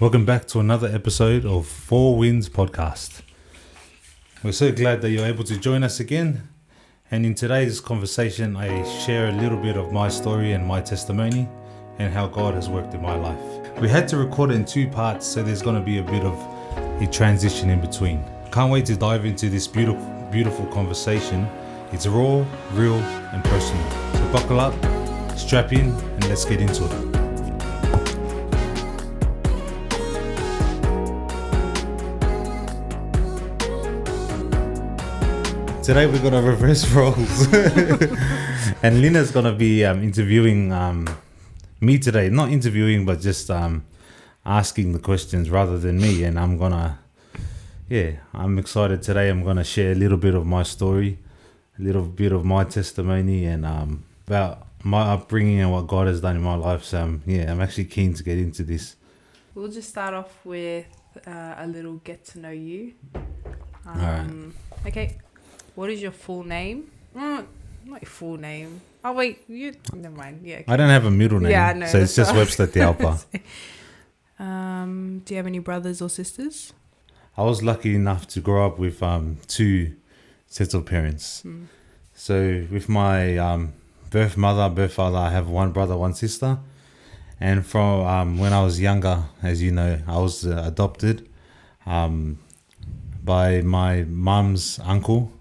Welcome back to another episode of Four Winds Podcast. We're so glad that you're able to join us again. And in today's conversation, I share a little bit of my story and my testimony and how God has worked in my life. We had to record it in two parts, so there's going to be a bit of a transition in between. Can't wait to dive into this beautiful conversation. It's raw, real, and personal. So buckle up, strap in, and let's get into it. Today we're gonna reverse roles, and Lina's gonna be interviewing me today. Not interviewing, but just asking the questions rather than me. And I'm excited today. I'm gonna share a little bit of my story, a little bit of my testimony, and about my upbringing and what God has done in my life. So I'm actually keen to get into this. We'll just start off with a little get to know you. All right. Okay. What is your full name? Not your full name. Oh, wait. Never mind. Yeah. Okay. I don't have a middle name. Yeah, I know. So it's just Webster Tialpa. Do you have any brothers or sisters? I was lucky enough to grow up with two sets of parents. So with my birth mother, birth father, I have one brother, one sister. And from when I was younger, as you know, I was adopted by my mum's uncle.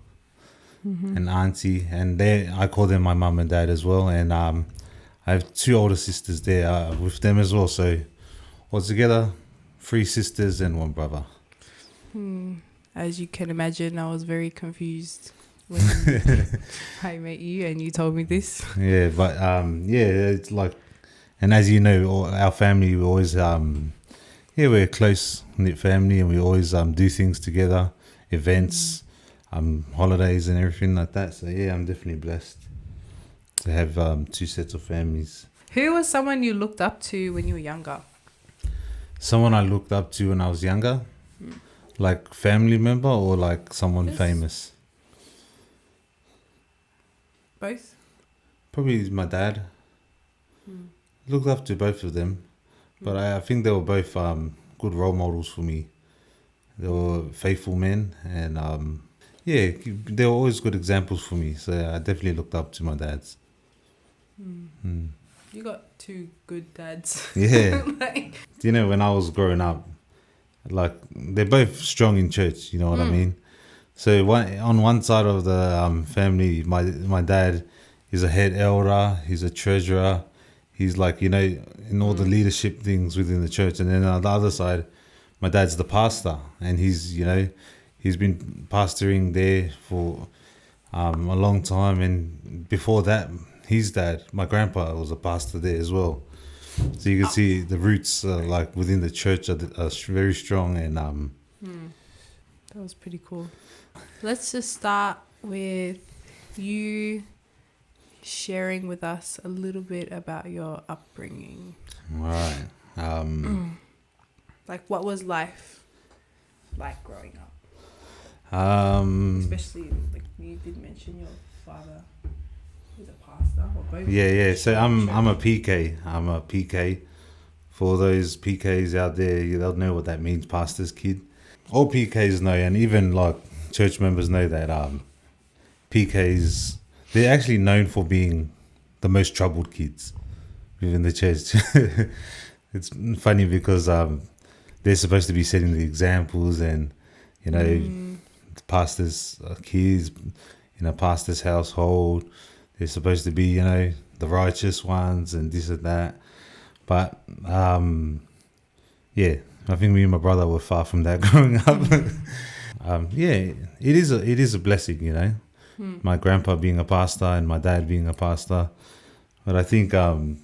And auntie, and I call them my mum and dad as well. And I have two older sisters there with them as well. So altogether, 3 sisters and 1 brother. As you can imagine, I was very confused when I met you and you told me this. Yeah, but it's like, and as you know, our family, we always we're a close knit family, and we always do things together, events. Holidays and everything like that. So I'm definitely blessed to have 2 sets of families. Who was someone you looked up to when you were younger? Someone I looked up to when I was younger? Like family member or like someone famous? Both? Probably my dad. Looked up to both of them. But I think they were both good role models for me. They were faithful men, and they were always good examples for me. So I definitely looked up to my dads. You got 2 good dads. Yeah. You know, when I was growing up, like, they're both strong in church, you know what I mean? So on one side of the family, my dad is a head elder, he's a treasurer, he's like, you know, in all the leadership things within the church. And then on the other side, my dad's the pastor, and he's been pastoring there for a long time. And before that, his dad, my grandpa, was a pastor there as well. So you can see the roots like within the church are very strong. And That was pretty cool. Let's just start with you sharing with us a little bit about your upbringing. All right. Like, what was life like growing up? Especially, like, you did mention your father was a pastor, or both. Yeah. So I'm a PK. I'm a PK. For those PKs out there, they'll know what that means, pastor's kid. All PKs know, and even like church members know that PKs, they're actually known for being the most troubled kids within the church. It's funny because they're supposed to be setting the examples, and you know, pastor's kids in a pastor's household, they're supposed to be, you know, the righteous ones and this and that. But I think me and my brother were far from that growing up. It is a blessing, you know, my grandpa being a pastor and my dad being a pastor. But I think the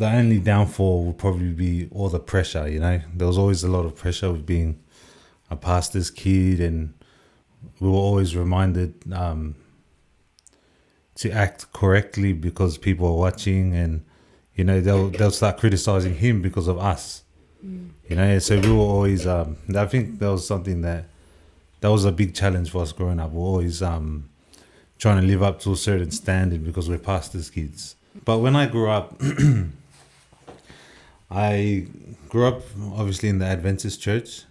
only downfall would probably be all the pressure, you know. There was always a lot of pressure with being a pastor's kid, and we were always reminded to act correctly because people are watching, and you know, they'll start criticizing him because of us. You know, so we were always I think that was something that was a big challenge for us growing up. We're always trying to live up to a certain standard because we're pastors' kids. But when I grew up, I grew up obviously in the Adventist church.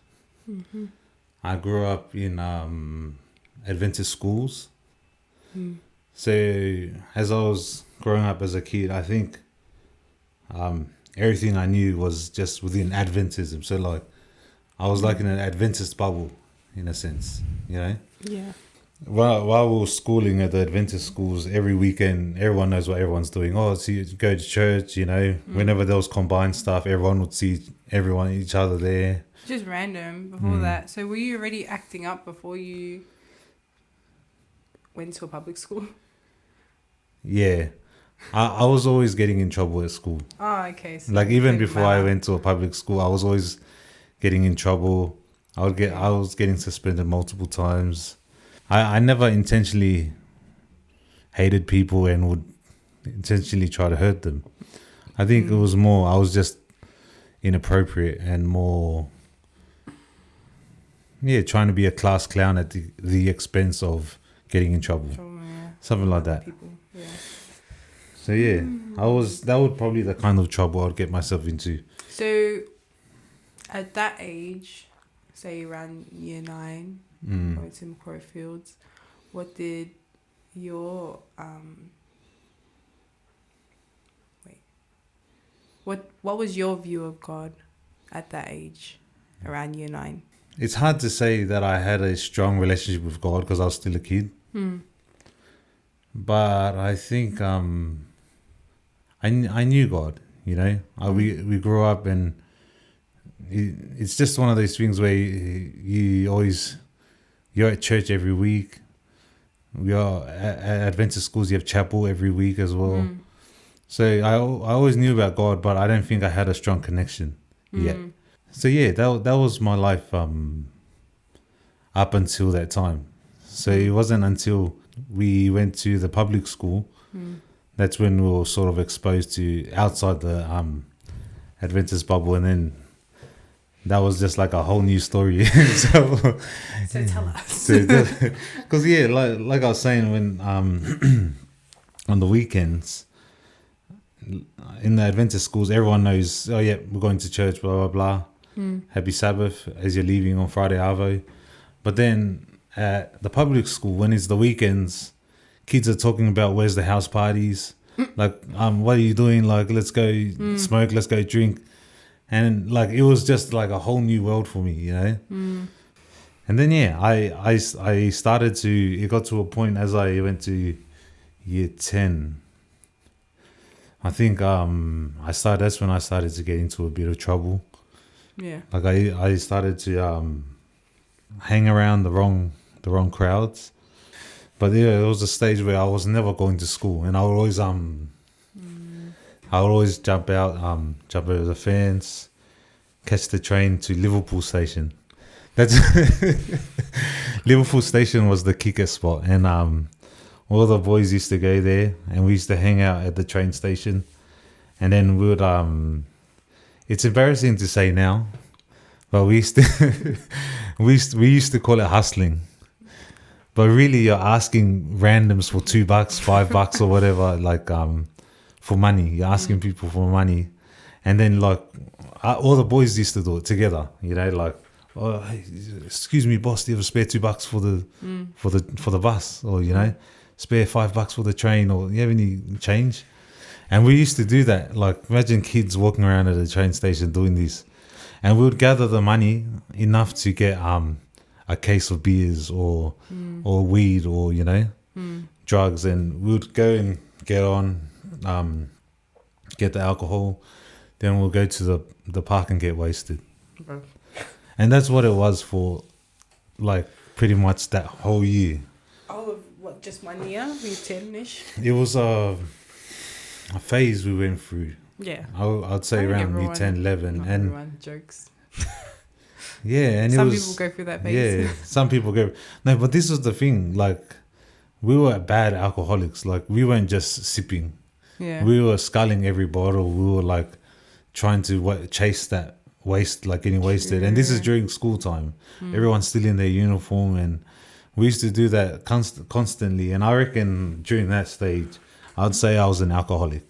Mm-hmm. I grew up in Adventist schools. Mm. So as I was growing up as a kid, I think everything I knew was just within Adventism. So like I was like in an Adventist bubble, in a sense, you know. Yeah. While we were schooling at the Adventist schools, every weekend, everyone knows what everyone's doing. Oh, so you go to church, you know. Whenever there was combined stuff, everyone would see each other there. Just random before that. So were you already acting up before you went to a public school? Yeah. I was always getting in trouble at school. Oh, okay. So Like it even didn't before I matter. went to a public school, I was always getting in trouble. I was getting suspended multiple times. I never intentionally hated people and would intentionally try to hurt them. I think it was more I was just inappropriate and more trying to be a class clown at the expense of getting in trouble. Yeah. Something like that. People. Yeah. So yeah, that would probably the kind of trouble I'd get myself into. So at that age, say around year 9, going to Macquarie Fields, what did your what was your view of God at that age, around year 9? It's hard to say that I had a strong relationship with God because I was still a kid. But I think I knew God, you know. We grew up and it's just one of those things where you're at church every week. We are at Adventist schools. You have chapel every week as well. So I always knew about God, but I don't think I had a strong connection yet. So yeah, that was my life up until that time. So it wasn't until we went to the public school that's when we were sort of exposed to outside the Adventist bubble, and then that was just like a whole new story. So tell us. Because yeah, like I was saying, when on the weekends in the Adventist schools, everyone knows, oh yeah, we're going to church, blah blah blah. Happy Sabbath as you're leaving on Friday Arvo. But then at the public school, when it's the weekends, kids are talking about where's the house parties, like what are you doing? Like let's go smoke, let's go drink. And like it was just like a whole new world for me, you know. And then yeah, I started to. It got to a point as I went to year 10. I think that's when I started to get into a bit of trouble. Yeah. Like I started to hang around the wrong crowds. But yeah, it was a stage where I was never going to school, and I would always jump over the fence, catch the train to Liverpool station. That's Liverpool station was the kicker spot, and all the boys used to go there, and we used to hang out at the train station, and then we would it's embarrassing to say now, but we used to we used to call it hustling. But really, you're asking randoms for $2, $5 or whatever, like for money. You're asking people for money, and then like all the boys used to do it together. You know, like, oh, hey, excuse me, boss, do you have a spare $2 for the bus, or you know, spare $5 for the train, or you have any change? And we used to do that. Like, imagine kids walking around at the train station doing this, and we would gather the money enough to get a case of beers or weed or, you know, drugs, and we would go and get the alcohol, then we'll go to the park and get wasted. And that's what it was for like pretty much that whole year. Oh, what, just 1 year? We 10-ish? It was a phase we went through. Yeah. I'd say around year 10, 11. Not and everyone jokes. yeah, and some it was, people go through that phase. Yeah, some people go. No, but this was the thing. Like, we were bad alcoholics. Like, we weren't just sipping. Yeah. We were sculling every bottle. We were like trying to chase that waste, like getting wasted. And this is during school time. Everyone's still in their uniform, and we used to do that constantly. And I reckon during that stage, I'd say I was an alcoholic.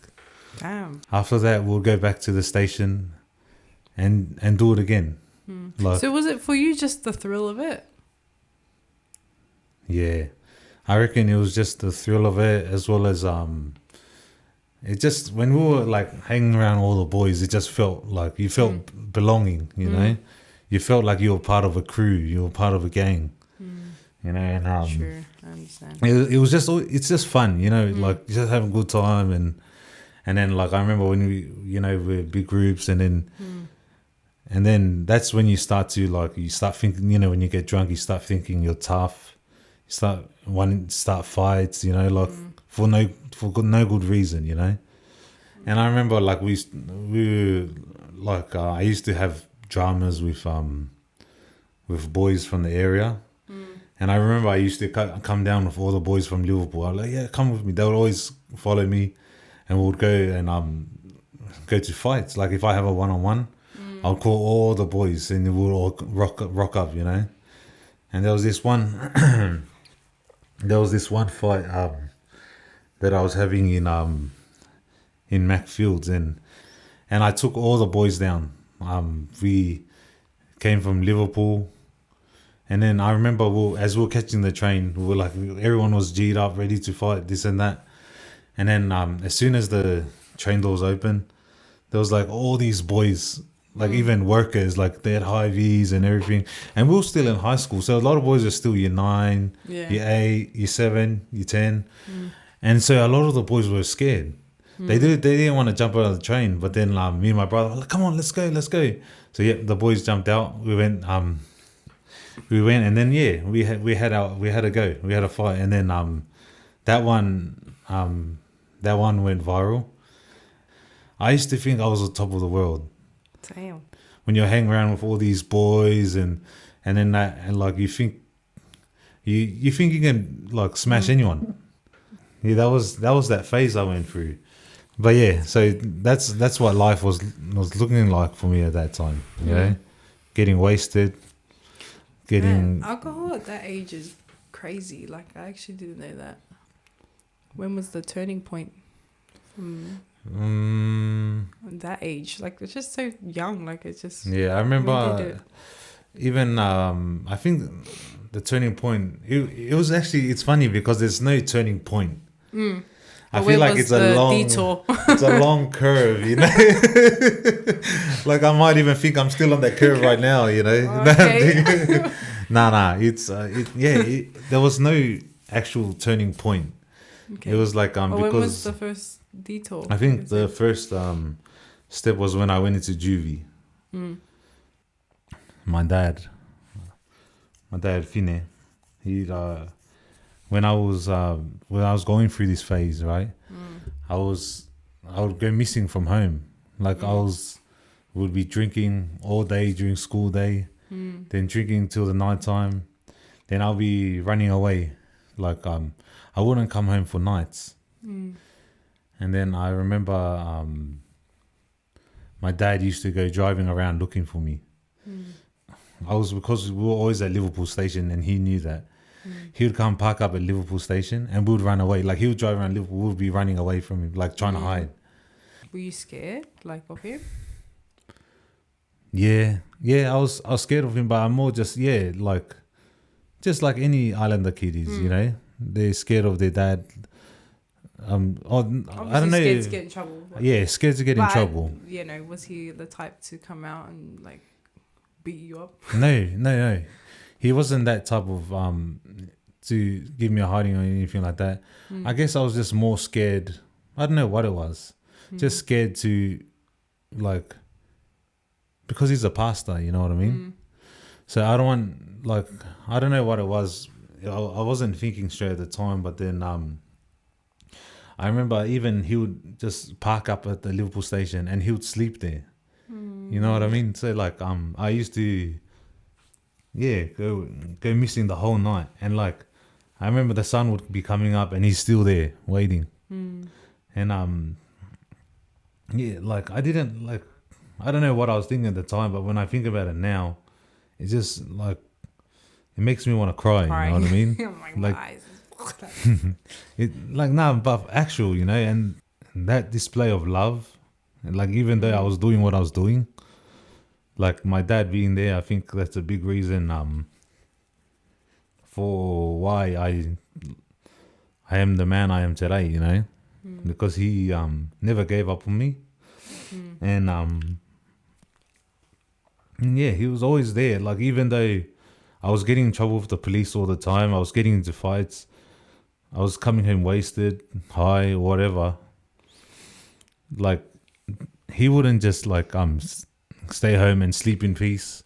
Damn. After that, we'll go back to the station, and do it again. Like, So was it for you just the thrill of it? yeah, I reckon it was just the thrill of it, as well as it just, when we were like hanging around all the boys, it just felt like you felt belonging, you know. You felt like you were part of a crew, you were part of a gang, you know. And Sure, I understand. it was just, it's just fun, you know, like just having a good time. And then, like, I remember when we, you know, we're big groups, and then that's when you start to, like, you start thinking, you know, when you get drunk, you start thinking you're tough. You start wanting to start fights, you know, like for no good reason, you know. And I remember, like, we were like, I used to have dramas with boys from the area. And I remember I used to come down with all the boys from Liverpool. I was like, yeah, come with me. They would always follow me, and we would go and go to fights. Like, if I have a one-on-one, I'll call all the boys, and we'll all rock up, you know. And there was this one fight that I was having in Macfields, and I took all the boys down. We came from Liverpool. And then I remember as we were catching the train, we were like, everyone was G'd up, ready to fight, this and that. And then as soon as the train doors opened, there was like all these boys, like even workers, like they had high Vs and everything. And we were still in high school. So a lot of boys are still year 9, year 8, year 7, year 10. And so a lot of the boys were scared. They didn't want to jump out of the train. But then me and my brother were like, come on, let's go. So yeah, the boys jumped out. We went, and then we had a go. We had a fight, and then that one went viral. I used to think I was on top of the world. Damn. When you're hanging around with all these boys, and then that, and like you think you can like smash anyone. Yeah, that was that phase I went through. But yeah, so that's what life was looking like for me at that time. You know, getting wasted. Man, alcohol at that age is crazy. Like, I actually didn't know that. When was the turning point from that age? Like, it's just so young. Like, it's just... Yeah, I remember even, I think the turning point, it was actually, it's funny because there's no turning point. I feel like it's a long detour. It's a long curve, you know. Like, I might even think I'm still on that curve right now, you know. Okay. Nah. It's there was no actual turning point. Okay. It was like because when was the first detour? I think the first step was when I went into juvie. My dad, Fine, he when I was going through this phase, right? I would go missing from home. Like would be drinking all day during school day, then drinking till the night time, then I'll be running away. Like I wouldn't come home for nights. And then I remember my dad used to go driving around looking for me. Because we were always at Liverpool Station, and he knew that. He would come park up at Liverpool Station, and we would run away. Like, he would drive around Liverpool, we would be running away from him, like trying to hide. Were you scared, like, of him? Yeah, I was scared of him, but I'm more just like any Islander kid is, you know. They're scared of their dad. I don't know. Scared to get in trouble. Yeah, scared to get in trouble. You know, was he the type to come out and like beat you up? No. He wasn't that type of to give me a hiding or anything like that. I guess I was just more scared. I don't know what it was. Just scared to, like, because he's a pastor, you know what I mean? So I don't know what it was. I wasn't thinking straight at the time, but then I remember even he would just park up at the Liverpool Station and he would sleep there. You know what I mean? So like I used to go missing the whole night, and like I remember the sun would be coming up and he's still there waiting. And like I don't know what I was thinking at the time, but when I think about it now, it's just like it makes me want to cry. You know what I mean? Oh my like, eyes. But actual, you know, and that display of love, and like even though I was doing what I was doing, like my dad being there, I think that's a big reason for why I am the man I am today, you know, because he never gave up on me, and yeah, he was always there. Like, even though I was getting in trouble with the police all the time, I was getting into fights, I was coming home wasted, high, whatever. Like, he wouldn't just like stay home and sleep in peace.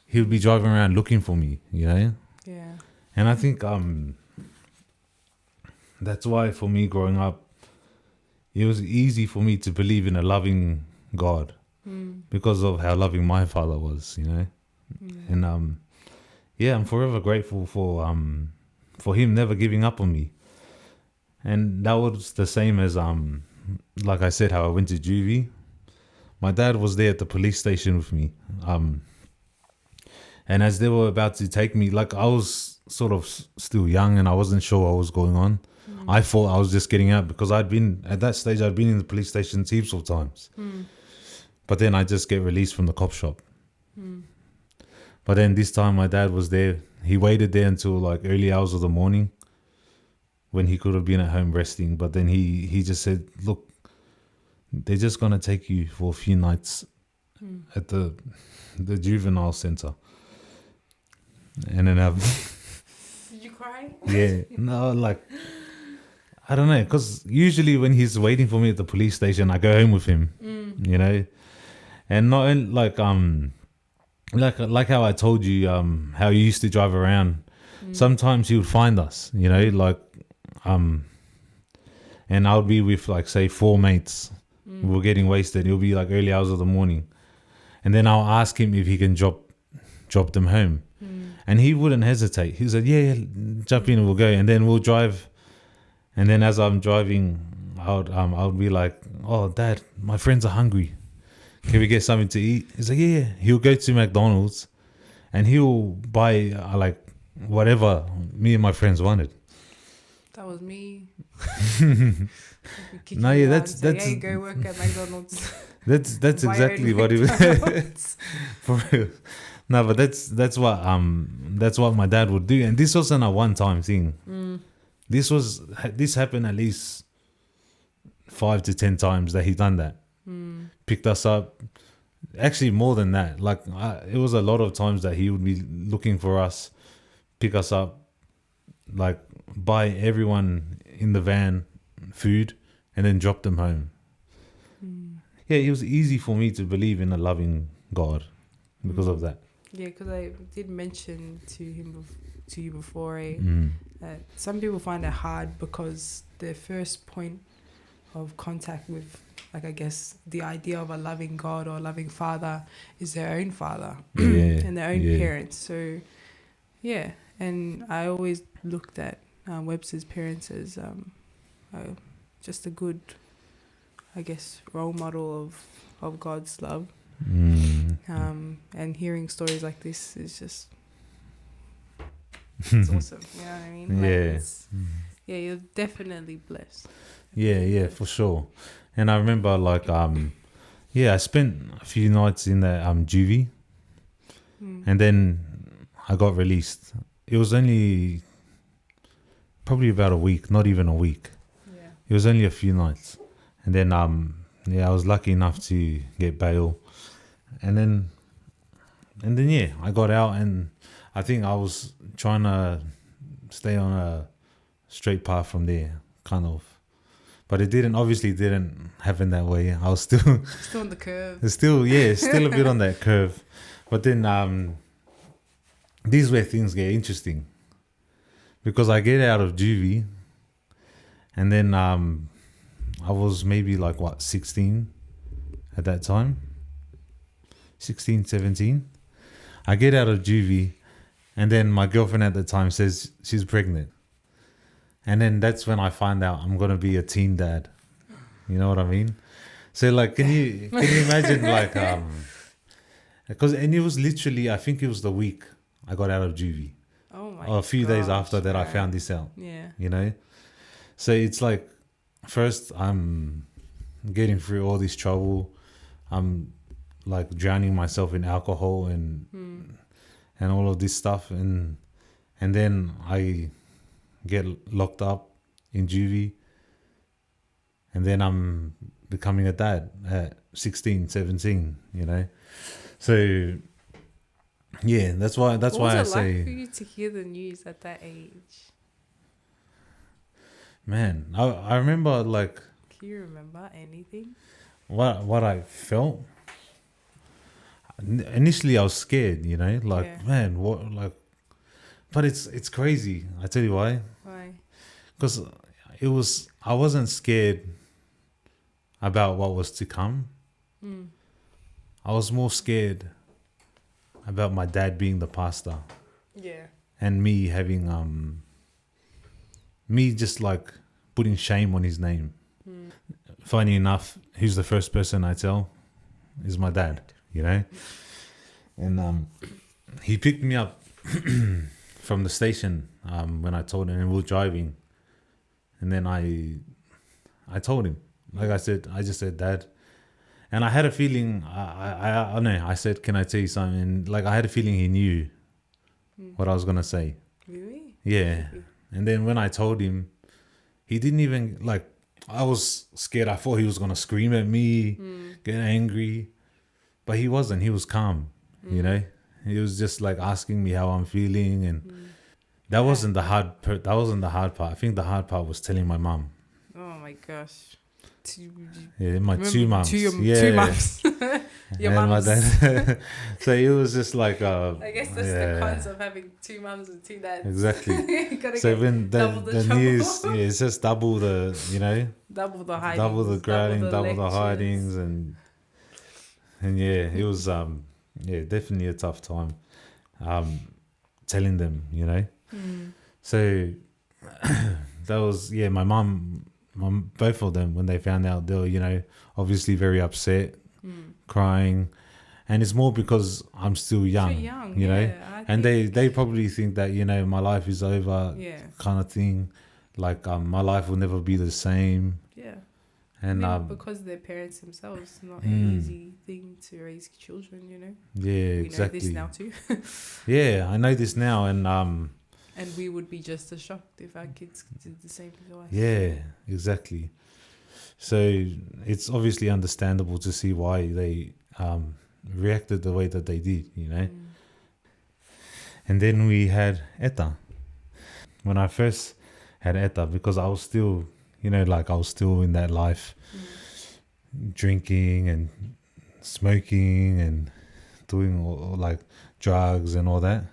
He would be driving around looking for me, you know. Yeah. And I think that's why for me growing up, it was easy for me to believe in a loving God because of how loving my father was, you know. And yeah, I'm forever grateful for him never giving up on me. And that was the same as like I said, how I went to juvie. My dad was there at the police station with me. And as they were about to take me, like, I was sort of still young and I wasn't sure what was going on. I thought I was just getting out because at that stage, I'd been in the police station heaps of times. But then I just get released from the cop shop. But then this time my dad was there. He waited there until like early hours of the morning when he could have been at home resting. But then he just said, look, they're just going to take you for a few nights at the juvenile center. And then Did you cry? yeah, no, like, I don't know, because usually when he's waiting for me at the police station, I go home with him, you know, and not in, like how I told you how he used to drive around. Sometimes he would find us, you know, like and I would be with like say 4 mates. We were getting wasted. It'll be like early hours of the morning, and then I'll ask him if he can drop them home. And he wouldn't hesitate. He said, yeah, jump in and we'll go. And then we'll drive. And then as I'm driving, I would be like, oh, Dad, my friends are hungry. Can we get something to eat? He's like, yeah. He'll go to McDonald's and he'll buy like whatever me and my friends wanted. That was me. No, yeah, that's hey, go work at McDonald's. That's exactly what it was. For real. No, but that's what my dad would do, and this wasn't a one-time thing. This happened at least 5 to 10 times that he done that. Picked us up. Actually, more than that. Like it was a lot of times that he would be looking for us, pick us up, like buy everyone in the van food, and then drop them home. Yeah, it was easy for me to believe in a loving God because of that. Yeah, because I did mention to you before that some people find it hard because their first point of contact with, like, I guess the idea of a loving God or a loving father is their own father and their own parents. So yeah, and I always looked at Webster's parents as just a good, I guess, role model of God's love. And hearing stories like this is just it's awesome. You know what I mean? Like you're definitely blessed. Yeah, for sure. And I remember like I spent a few nights in the juvie, and then I got released. It was only probably about a week, not even a week. Yeah. It was only a few nights, and then I was lucky enough to get bail. And then I got out, and I think I was trying to stay on a straight path from there, kind of. But it didn't happen that way. I was still on the curve. Still a bit on that curve. But then this is where things get interesting, because I get out of juvie, and then I was maybe like 16 at that time. 16, 17. I get out of juvie, and then my girlfriend at the time says she's pregnant. And then that's when I find out I'm going to be a teen dad. You know what I mean? So like, can you imagine like, and it was literally, I think it was the week I got out of juvie. Oh my Or a few days after that, right. I found this out. Yeah. You know? So it's like, first I'm getting through all this trouble. I'm like drowning myself in alcohol and all of this stuff, and then I get locked up in juvie, and then I'm becoming a dad at 16, 17, you know. So yeah, that's why What was I it say, like for you to hear the news at that age? man, I remember like Can you remember anything? what I felt. Initially I was scared, you know, like Yeah. man, what, like, but it's crazy. I tell you why. Why? Because I wasn't scared about what was to come. I was more scared about my dad being the pastor Yeah. and me having me just like putting shame on his name. Funny enough, who's the first person I tell is my dad, you know. And he picked me up from the station when I told him, and we were driving, and then I told him, like I just said, Dad. And I had a feeling, I know, I said, can I tell you something? And like, I had a feeling he knew what I was going to say. Really? Yeah. And then when I told him, he didn't even, like, I was scared. I thought he was going to scream at me, get angry. But he wasn't. He was calm, you know? He was just like asking me how I'm feeling. And that wasn't the hard part. That wasn't the hard part. I think the hard part was telling my mum. Oh my gosh. Yeah, my two mums. Two Yeah. mums. Your And mums. my dad. So it was just like I guess that's the cons of having two mums and two dads. Exactly. You gotta So get when double the the trouble. news, yeah, it's just double the, you know, double the hidings, double the growling, double the lectures. hidings, and yeah, it was definitely a tough time, telling them, you know. So that was my mum, both of them, when they found out, they were, you know, obviously very upset, crying, and it's more because I'm still young, you know, and they probably think that, you know, my life is over, kind of thing, like my life will never be the same. Yeah. And I mean, because they're parents themselves, not an easy thing to raise children, you know. Yeah, exactly. We know this now too. Yeah, I know this now, and we would be just as shocked if our kids did the same to us. Yeah, exactly. So it's obviously understandable to see why they reacted the way that they did, you know. And then we had Etta. When I first had Etta, because I was still, you know, like I was still in that life, drinking and smoking and doing all like drugs and all that.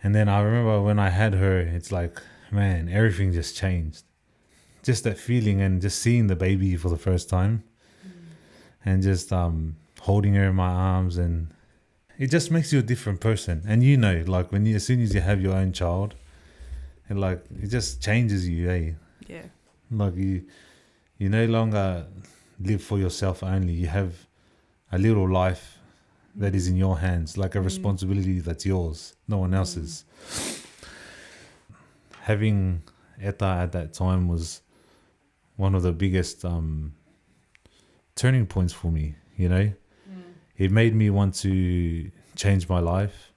And then I remember when I had her, it's like, man, everything just changed. Just that feeling and just seeing the baby for the first time, and just holding her in my arms, and it just makes you a different person. And you know, like when you, as soon as you have your own child, and like it just changes you, eh? Yeah. Like you no longer live for yourself only. You have a little life that is in your hands, like a responsibility that's yours, no one else's. Having Etta at that time was one of the biggest turning points for me, you know. It made me want to change my life.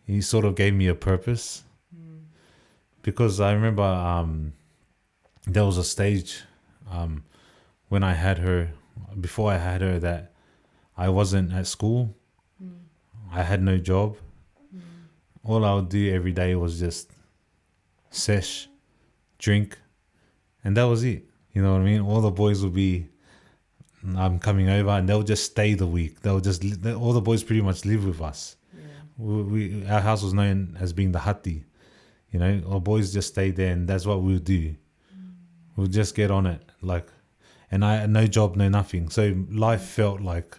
He sort of gave me a purpose, because I remember there was a stage when I had her, before I had her, that I wasn't at school. I had no job. All I would do every day was just sesh, drink, and that was it. You know what I mean? All the boys would be coming over, and they'll just stay the week. All the boys pretty much live with us. Yeah. Our house was known as being the hatti. You know, our boys just stayed there, and that's what we'll do. We'll just get on it, like, and I had no job, no nothing. So life felt like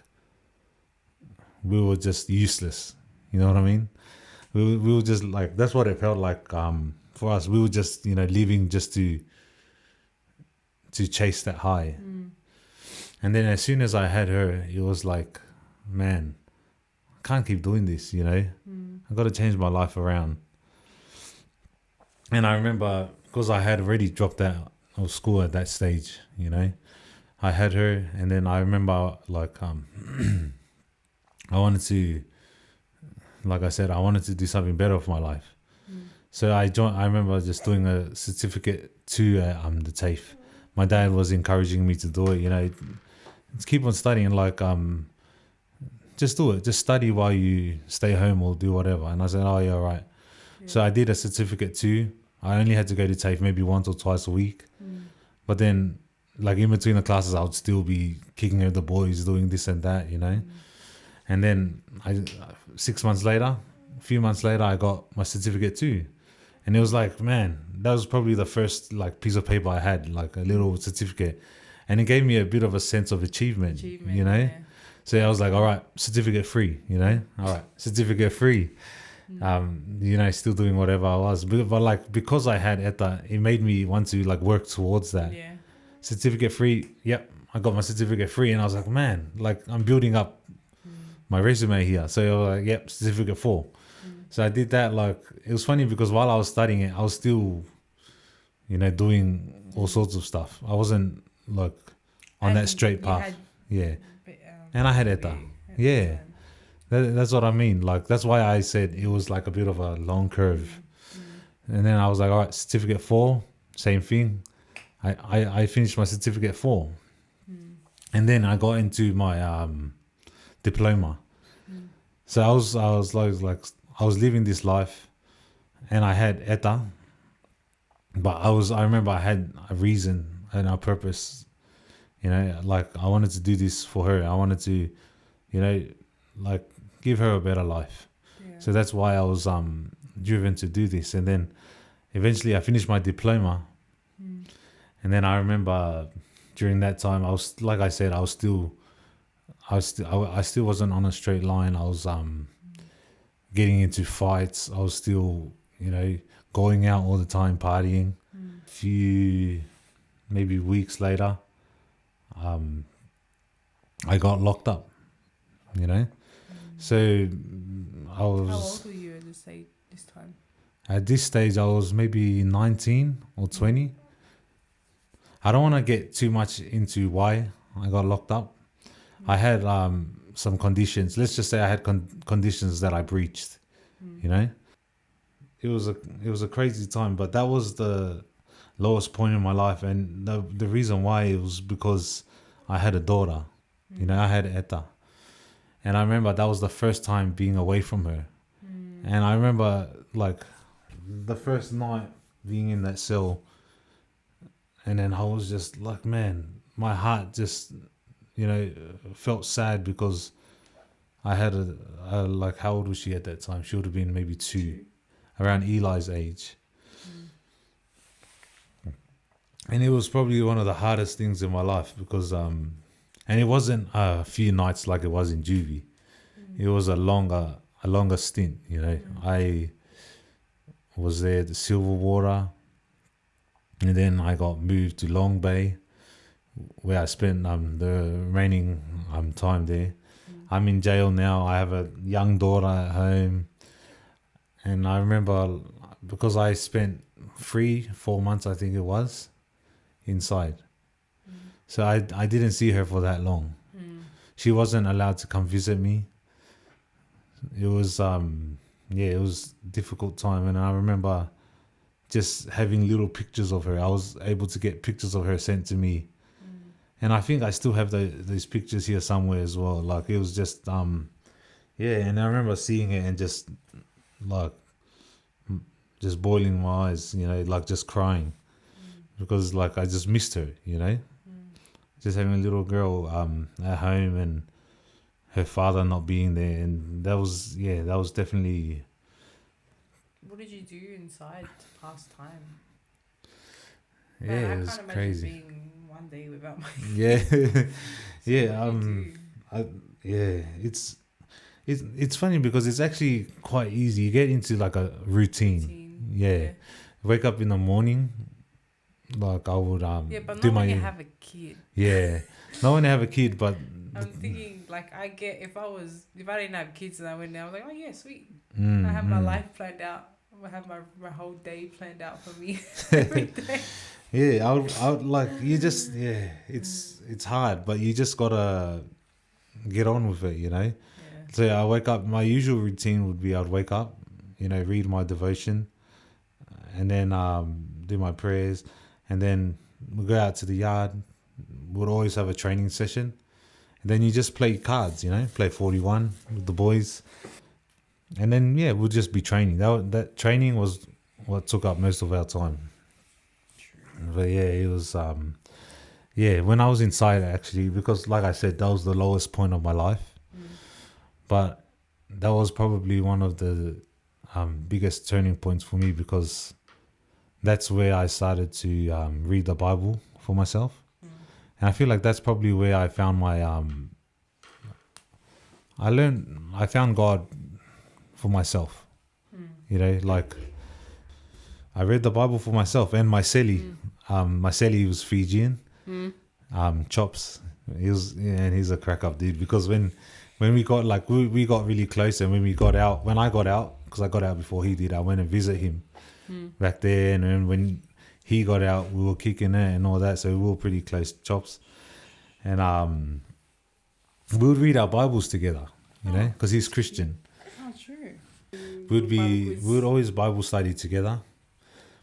we were just useless. You know what I mean? We were just like, that's what it felt like for us. We were just, you know, living just to chase that high. And then as soon as I had her, it was like, man, I can't keep doing this, you know. I've got to change my life around. And I remember, because I had already dropped out of school at that stage, you know, I had her, and then I remember like I wanted to, like I said, I wanted to do something better for my life. So I remember just doing a certificate to the TAFE. My dad was encouraging me to do it. Just keep on studying. Like just do it. Just study while you stay home or do whatever. And I said, oh yeah, all right. Yeah. So I did a certificate too. I only had to go to TAFE maybe once or twice a week. But then, like in between the classes, I would still be kicking at the boys, doing this and that, And then 6 months later, a few months later, I got my certificate too. And it was like, man, that was probably the first like piece of paper I had, like a little certificate. And it gave me a bit of a sense of achievement. Yeah. So I was like, all right, certificate free, all right, certificate free. Still doing whatever I was. But like, because I had ETA, it made me want to like work towards that. Yeah. Certificate free. Yep. I got my certificate free. And I was like, man, like I'm building up my resume here. So I was like, yep, certificate 4. So I did that. Like, it was funny because while I was studying it, I was still, doing all sorts of stuff. I wasn't like on that straight path. And I had ETA. Yeah. That's what I mean. Like, that's why I said it was like a bit of a long curve. And then I was like, all right, certificate 4, same thing. I finished my certificate 4. And then I got into my diploma. So I was like I was living this life and I had ETA, but I remember I had a reason and a purpose, like I wanted to do this for her. I wanted to, like give her a better life. Yeah. So that's why I was driven to do this. And then eventually I finished my diploma. And then I remember during that time, I was, like I said, I still wasn't on a straight line. I was getting into fights. I was still, going out all the time, partying. A few, maybe weeks later, I got locked up, So I was... How old were you at this time? At this stage, I was maybe 19 or 20. I don't want to get too much into why I got locked up. I had some conditions. Let's just say I had conditions that I breached. It was a crazy time, but that was the lowest point in my life, and the reason why it was because I had a daughter. I had ETA, and I remember that was the first time being away from her. And I remember like the first night being in that cell, and then I was just like, man, my heart just felt sad because I had like, how old was she at that time? She would have been maybe 2, around Eli's age. And it was probably one of the hardest things in my life because, and it wasn't a few nights like it was in juvie. It was a longer stint, I was there at the Silverwater, and then I got moved to Long Bay, where I spent the remaining time there. I'm in jail now. I have a young daughter at home. And I remember because I spent 4 months, I think it was, inside. So I didn't see her for that long. She wasn't allowed to come visit me. It was, it was a difficult time. And I remember just having little pictures of her. I was able to get pictures of her sent to me. And I think I still have these pictures here somewhere as well. Like, it was just, and I remember seeing it and just, like, just boiling my eyes, like just crying. Because, like, I just missed her, Just having a little girl at home and her father not being there. And that was definitely... What did you do inside to pass time? Yeah, it was crazy. Being one day without my it's funny because it's actually quite easy. You get into like a routine. Yeah. Wake up in the morning, like I would but not when you have a kid. Yeah, not when you have a kid, but I'm thinking like if I didn't have kids and I went there, I was like, oh yeah, sweet. I have my life planned out. I have my whole day planned out for me every day. Yeah, I would like, you just, it's hard, but you just gotta get on with it, So I wake up. My usual routine would be I'd wake up, read my devotion, and then do my prayers, and then we'll go out to the yard. We'd always have a training session, and then you just play cards, play 41 with the boys, and then we'll just be training. That training was what took up most of our time. But it was when I was inside, actually, because like I said, that was the lowest point of my life. But that was probably one of the biggest turning points for me, because that's where I started to read the Bible for myself. And I feel like that's probably where I found my I found God for myself. Like I read the Bible for myself, and my celly was Fijian. Chops, he's a crack up dude, because when we got we got really close, and when I got out, because I got out before he did, I went and visit him back there, and then when he got out, we were kicking it and all that, so we were pretty close, Chops. And we would read our Bibles together, because he's Christian. Oh, true. We would always Bible study together.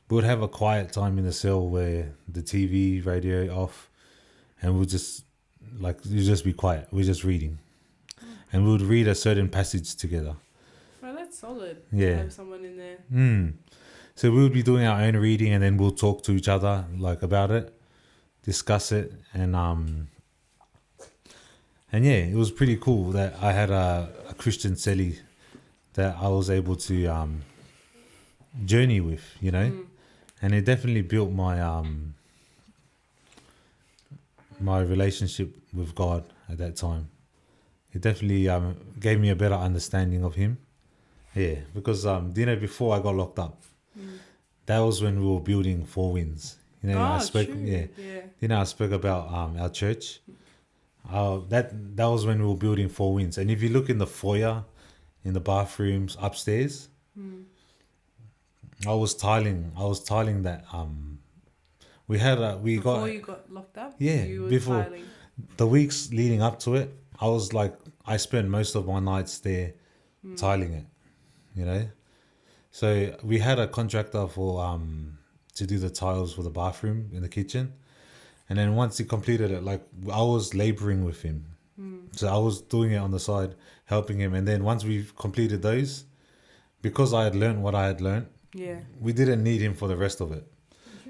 We would have a quiet time in the cell where the TV, radio off, and we'd just be quiet. We're just reading, and we would read a certain passage together. Well, that's solid. Yeah. To have someone in there. So we would be doing our own reading, and then we'll talk to each other about it, discuss it, and it was pretty cool that I had a Christian celly that I was able to journey with, and it definitely built my my relationship with God at that time. It definitely gave me a better understanding of Him. Yeah, because before I got locked up, that was when we were building Four Winds. I spoke. True. Yeah. I spoke about our church. That was when we were building Four Winds. And if you look in the foyer, in the bathrooms upstairs, I was tiling that. Before you got locked up. Yeah, you were before tiling. the weeks leading up to it, I spent most of my nights there tiling it. So we had a contractor for to do the tiles for the bathroom in the kitchen, and then once he completed it, I was laboring with him, so I was doing it on the side, helping him. And then once we completed those, because I had learned what I had learned, we didn't need him for the rest of it.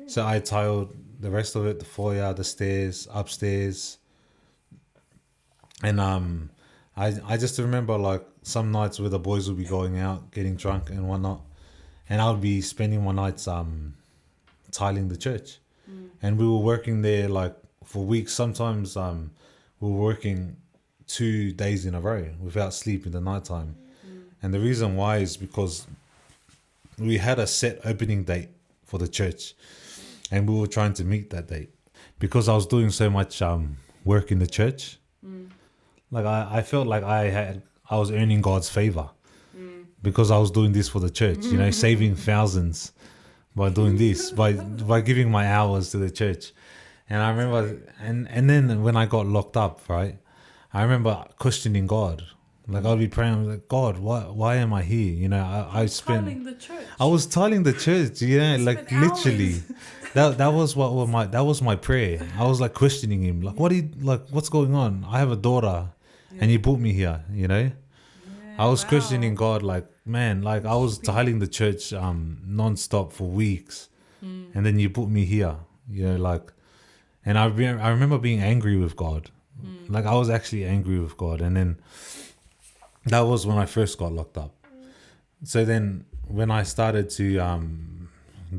So I tiled the rest of it, the foyer, the stairs, upstairs, and I just remember some nights where the boys would be going out, getting drunk and whatnot, and I would be spending my nights tiling the church, and we were working there for weeks. Sometimes we were working 2 days in a row without sleep in the nighttime, and the reason why is because we had a set opening date for the church, and we were trying to meet that date. Because I was doing so much work in the church, I felt like I was earning God's favor, because I was doing this for the church, saving thousands by doing this, by giving my hours to the church. And I remember, and then when I got locked up, right, I remember questioning God. I'll be praying, like, God, why am I here? I spent. Tiling the church. I was tiling the church, literally. That was my prayer. I was questioning Him, what's going on? I have a daughter, and you put me here. I was questioning God, I was tiling the church non-stop for weeks, and then you put me here. And I remember being angry with God. I was actually angry with God, and then. That was when I first got locked up. So then when I started to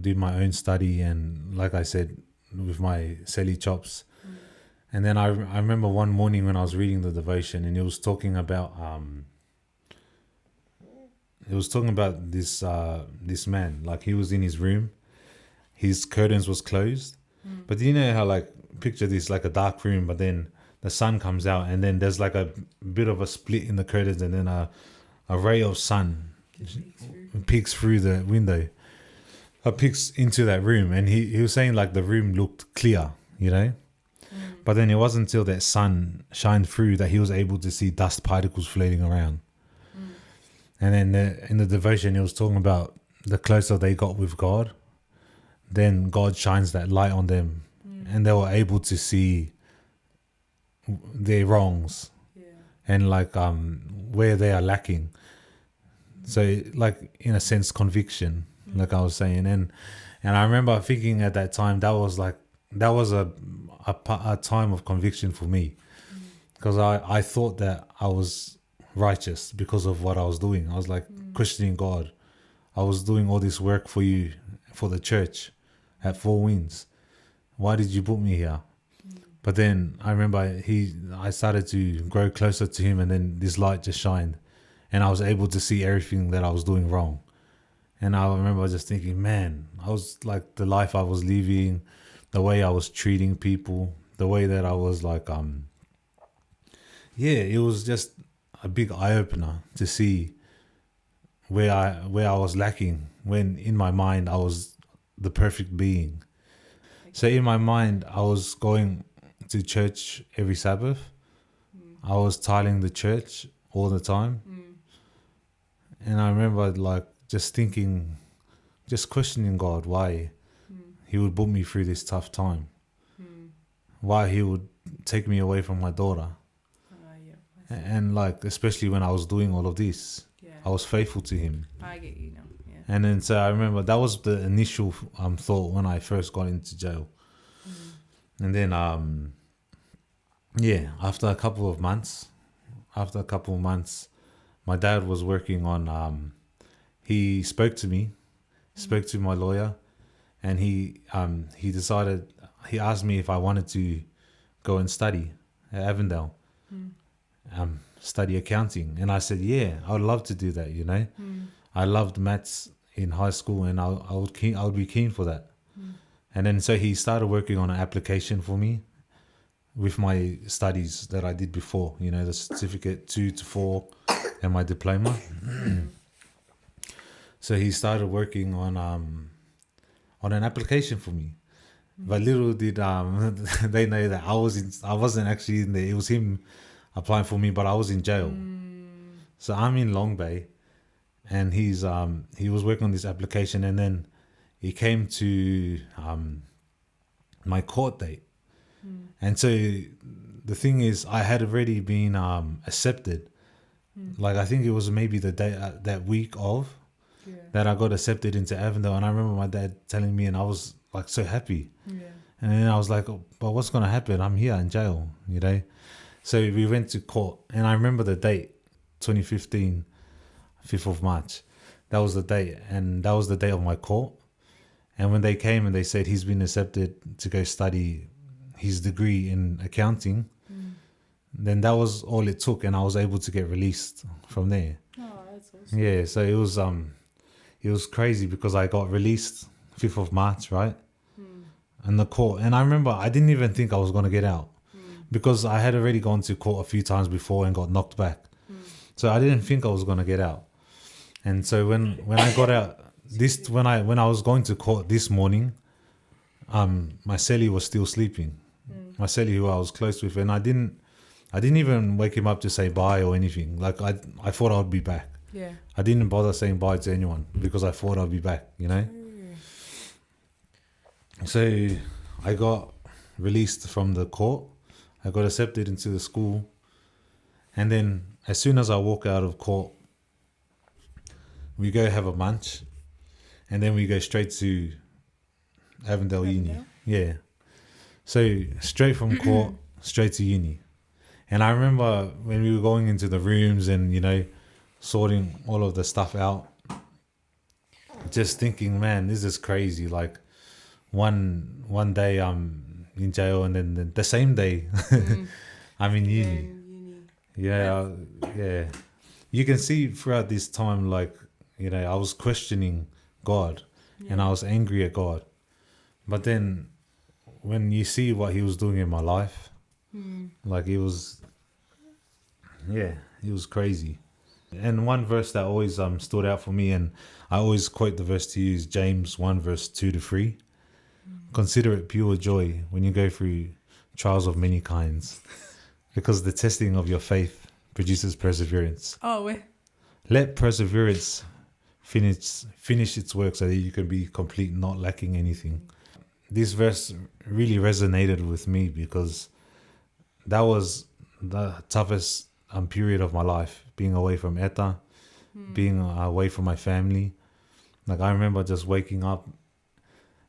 do my own study, and like I said, with my celly chops, and then I remember one morning when I was reading the devotion, and it was talking about this man. He was in his room, his curtains was closed, but you know how picture this a dark room, but then the sun comes out, and then there's a bit of a split in the curtains, and then a ray of sun peeks through the window, peeks into that room. And he was saying the room looked clear, but then it wasn't until that sun shined through that he was able to see dust particles floating around. And then in the devotion, it was talking about the closer they got with God, then God shines that light on them, and they were able to see their wrongs and like where they are lacking. So like in a sense, conviction, like I was saying, and I remember thinking at that time that was a time of conviction for me, because I thought that I was righteous because of what I was doing. I was like questioning God. I was doing all this work for you, for the church at Four Winds. Why did you put me here? But then I remember I started to grow closer to him, and then this light just shined, and I was able to see everything that I was doing wrong. And I remember just thinking, man, I was like, the life I was living, the way I was treating people, the way that I was like, it was just a big eye opener to see where I was lacking, when in my mind I was the perfect being. So in my mind, I was going to church every Sabbath. I was tiling the church all the time. And I remember like just thinking, just questioning God, why he would put me through this tough time. Why he would take me away from my daughter. And like, especially when I was doing all of this, I was faithful to him. I get you now. Yeah. And then so I remember that was the initial thought when I first got into jail. And then after a couple of months, my dad was working on he spoke to me, spoke to my lawyer, and he decided, he asked me if I wanted to go and study at Avondale. Study accounting, and I said, yeah, I would love to do that, you know. I loved maths in high school, and I would be keen for that. And then so he started working on an application for me with my studies that I did before, you know, the certificate 2 to 4 and my diploma. So he started working on an application for me. But little did they know that I wasn't actually in there. It was him applying for me, but I was in jail. So I'm in Long Bay, and he was working on this application, and then he came to my court date. And so the thing is, I had already been accepted. Like, I think it was maybe the day that week of that I got accepted into Avondale. And I remember my dad telling me, and I was like so happy. And then I was like, oh, but what's going to happen? I'm here in jail, you know? So we went to court, and I remember the date, 2015, 5th of March. That was the date, and that was the day of my court. And when they came and they said he's been accepted to go study his degree in accounting, then that was all it took, and I was able to get released from there. Oh, that's awesome. Yeah, so it was crazy because I got released 5th of March, right? And the court, and I remember I didn't even think I was going to get out. Because I had already gone to court a few times before and got knocked back. So I didn't think I was going to get out. And so when I got out, when I was going to court this morning, my cellie was still sleeping. My cellie, who I was close with, and I didn't even wake him up to say bye or anything. Like I thought I would be back. Yeah. I didn't bother saying bye to anyone because I thought I'd be back, you know? So I got released from the court. I got accepted into the school, and then as soon as I walk out of court, we go have a lunch, and then we go straight to Avondale Uni. Yeah. So straight from court, straight to uni. And I remember when we were going into the rooms and, you know, sorting all of the stuff out, just thinking, man, this is crazy. Like one day I'm in jail, and then the same day I'm in uni. Yeah. You can see throughout this time, like, you know, I was questioning God, and I was angry at God. But then when you see what he was doing in my life, like it was crazy. And one verse that always stood out for me, and I always quote the verse to you, is James 1 verse 2 to 3. Consider it pure joy when you go through trials of many kinds, because the testing of your faith produces perseverance. Oh, wait. let perseverance finish its work so that you can be complete, not lacking anything. This verse really resonated with me because that was the toughest period of my life, being away from Eta, being away from my family. Like, I remember just waking up,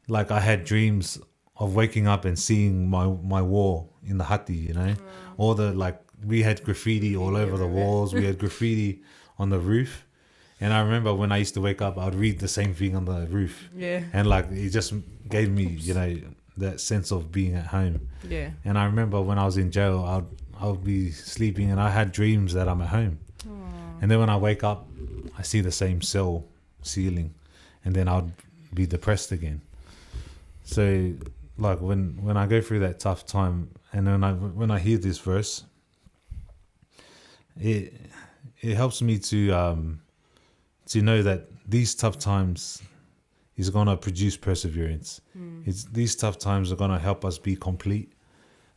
like I had dreams of waking up and seeing my wall in the hati, you know, all the, like, we had graffiti all over the walls, we had graffiti on the roof. And I remember when I used to wake up, I'd read the same thing on the roof. Yeah. And like, it just gave me, you know, that sense of being at home. Yeah. And I remember when I was in jail, I would be sleeping and I had dreams that I'm at home. Aww. And then when I wake up, I see the same cell ceiling, and then I'd be depressed again. So, like, when I go through that tough time, and then when I hear this verse, it helps me to know that these tough times is gonna produce perseverance. These tough times are gonna help us be complete,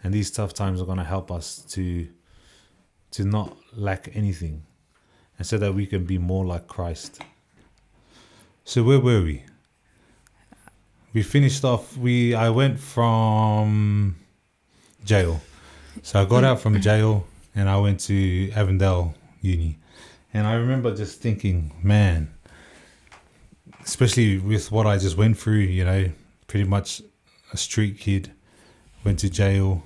and these tough times are gonna help us to not lack anything, and so that we can be more like Christ. So where were we? We finished off. I went from jail. So I got out from jail and I went to Avondale Uni. And I remember just thinking, man, especially with what I just went through, you know, pretty much a street kid, went to jail,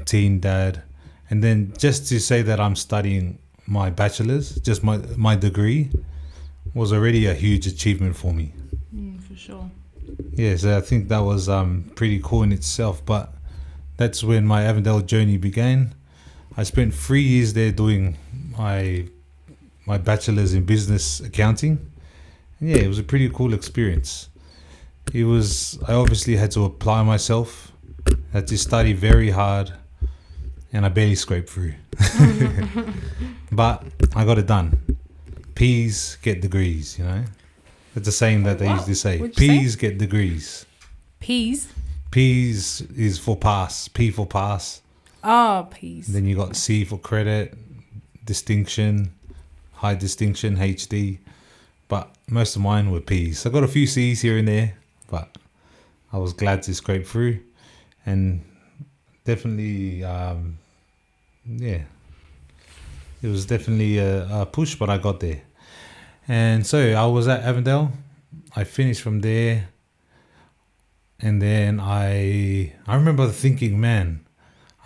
teen dad. And then just to say that I'm studying my bachelor's, just my degree, was already a huge achievement for me. For sure. Yeah, so I think that was pretty cool in itself. But that's when my Avondale journey began. I spent 3 years there doing my bachelor's in business accounting. And yeah, it was a pretty cool experience. I obviously had to apply myself, had to study very hard, and I barely scraped through. But I got it done. P's get degrees, you know. It's the saying that they used to say. P's get degrees. P's? P's is for pass. P for pass. Oh, P's. Then you got C for credit, distinction, high distinction, HD. But most of mine were P's. I got a few C's here and there, but I was glad to scrape through. And definitely, it was definitely a push, but I got there. And so I was at Avondale. I finished from there. And then I remember thinking, man,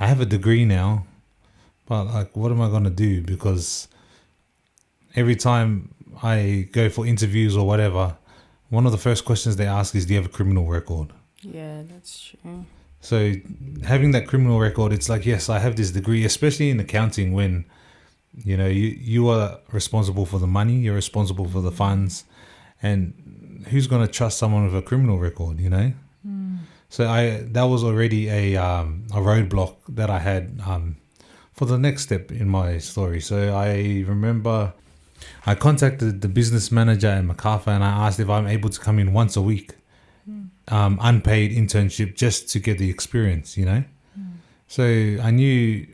I have a degree now, but like, what am I going to do? Because every time I go for interviews or whatever, one of the first questions they ask is, do you have a criminal record? Yeah, that's true. So having that criminal record, it's like, yes, I have this degree, especially in accounting, when, you know, you are responsible for the money, you're responsible for the funds, and who's going to trust someone with a criminal record, you know? So that was already a roadblock that I had for the next step in my story. So I remember I contacted the business manager at MacArthur and I asked if I'm able to come in once a week, unpaid internship, just to get the experience, you know? So I knew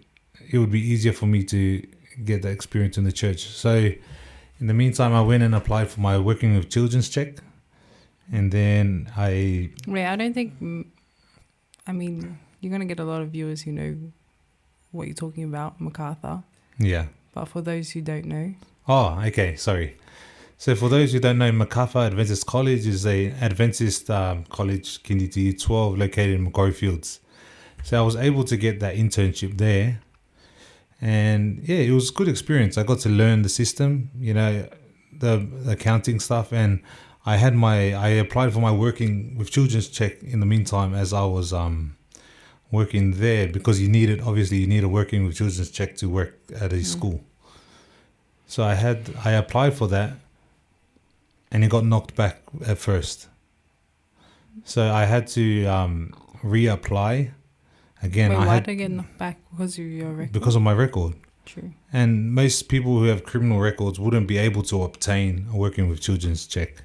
it would be easier for me to get the experience in the church. So in the meantime, I went and applied for my working with children's check. And then I don't think, I mean, you're going to get a lot of viewers who know what you're talking about, MacArthur. Yeah. But for those who don't know. Oh, okay. Sorry. So for those who don't know, MacArthur Adventist College is a Adventist college, Kindi to Year 12, located in Macquarie Fields. So I was able to get that internship there. And yeah, it was a good experience. I got to learn the system, you know, the accounting stuff, and I applied for my working with children's check in the meantime as I was working there, because you need a working with children's check to work at a school. So I applied for that and it got knocked back at first. So I had to reapply again. Why did it get knocked back? Because of your record? Because of my record. True. And most people who have criminal records wouldn't be able to obtain a working with children's check.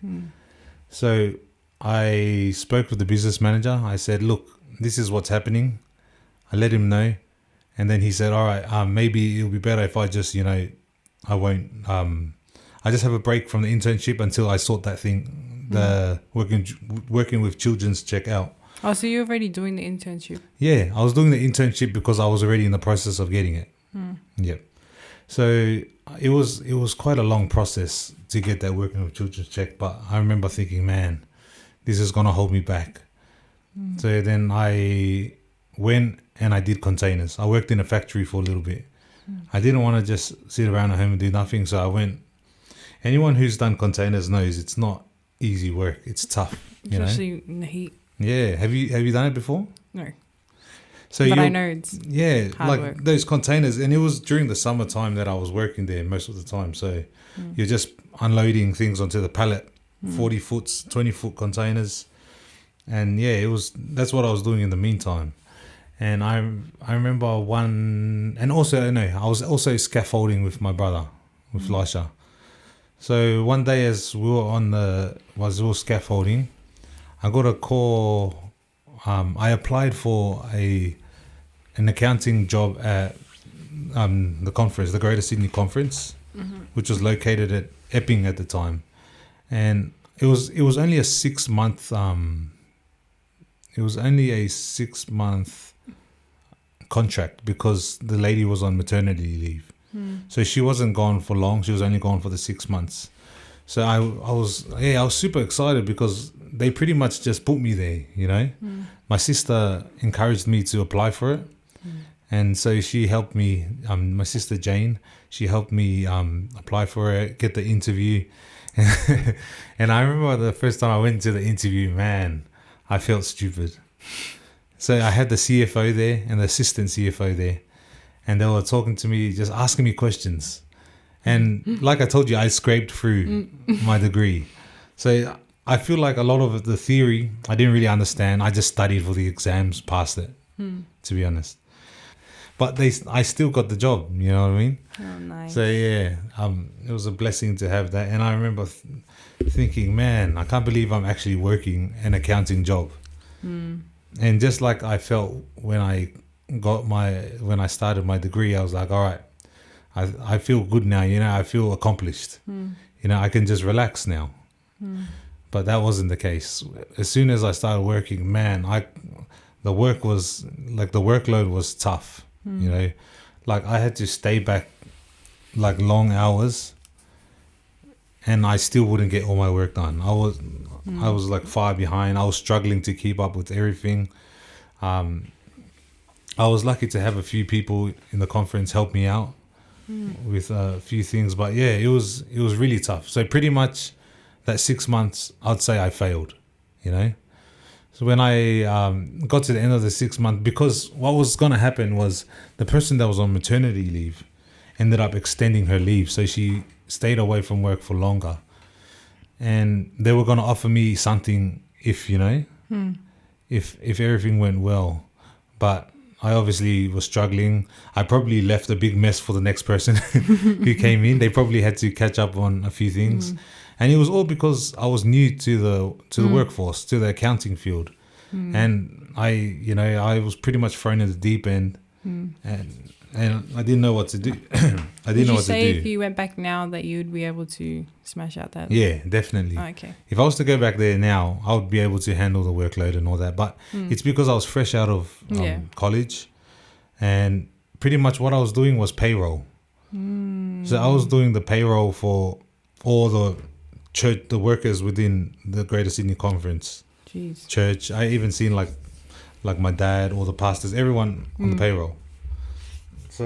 So I spoke with the business manager. I said, look, this is what's happening. I let him know. And then he said, all right, maybe it'll be better if I just, you know, I won't. I just have a break from the internship until I sort that thing, the working with children's check out. Oh, so you're already doing the internship? Yeah, I was doing the internship because I was already in the process of getting it. Yep. So it was quite a long process to get that working with children's check, but I remember thinking, man, this is gonna hold me back. So then I went and I did containers. I worked in a factory for a little bit. I didn't want to just sit around at home and do nothing, so I went. Anyone who's done containers knows it's not easy work. It's tough, especially in the heat. Yeah. Have you done it before? No. So but I know it's hard like work. Those containers, and it was during the summertime that I was working there most of the time. So you're just unloading things onto the pallet, 40 foot, 20-foot containers, and that's what I was doing in the meantime. And I remember I was also scaffolding with my brother, with Lisha. So one day as we were scaffolding, I got a call. I applied for an accounting job at the conference, the Greater Sydney Conference, which was located at Epping at the time, and it was only a 6 month. It was only a 6 month contract because the lady was on maternity leave, so she wasn't gone for long. She was only gone for the 6 months. So I was super excited because they pretty much just put me there, My sister encouraged me to apply for it. And so she helped me, my sister Jane, she helped me apply for it, get the interview. And I remember the first time I went to the interview, man, I felt stupid. So I had the CFO there and the assistant CFO there. And they were talking to me, just asking me questions. And like I told you, I scraped through my degree. So I feel like a lot of the theory, I didn't really understand. I just studied for the exams, passed it, to be honest. But I still got the job, you know what I mean? Oh, nice. So it was a blessing to have that. And I remember thinking, man, I can't believe I'm actually working an accounting job. And just like I felt when I started my degree, I was like, all right, I feel good now, I feel accomplished. I can just relax now. But that wasn't the case. As soon as I started working, man, the workload was tough. Like I had to stay back like long hours, and I still wouldn't get all my work done. I was like far behind. I was struggling to keep up with everything. I was lucky to have a few people in the conference help me out with a few things, but it was really tough. So pretty much that 6 months, I'd say I failed, So when I got to the end of the 6 months, because what was going to happen was the person that was on maternity leave ended up extending her leave. So she stayed away from work for longer. And they were going to offer me something if everything went well. But I obviously was struggling. I probably left a big mess for the next person who came in. They probably had to catch up on a few things. And it was all because I was new to the workforce, to the accounting field. And I was pretty much thrown in the deep end. And I didn't know what to do. Would you say if you went back now that you'd be able to smash out that? Yeah, definitely. Oh, okay. If I was to go back there now, I would be able to handle the workload and all that. But it's because I was fresh out of college, and pretty much what I was doing was payroll. So I was doing the payroll for all the workers within the Greater Sydney Conference. Jeez. Church. I even seen like my dad, all the pastors, everyone on the payroll. So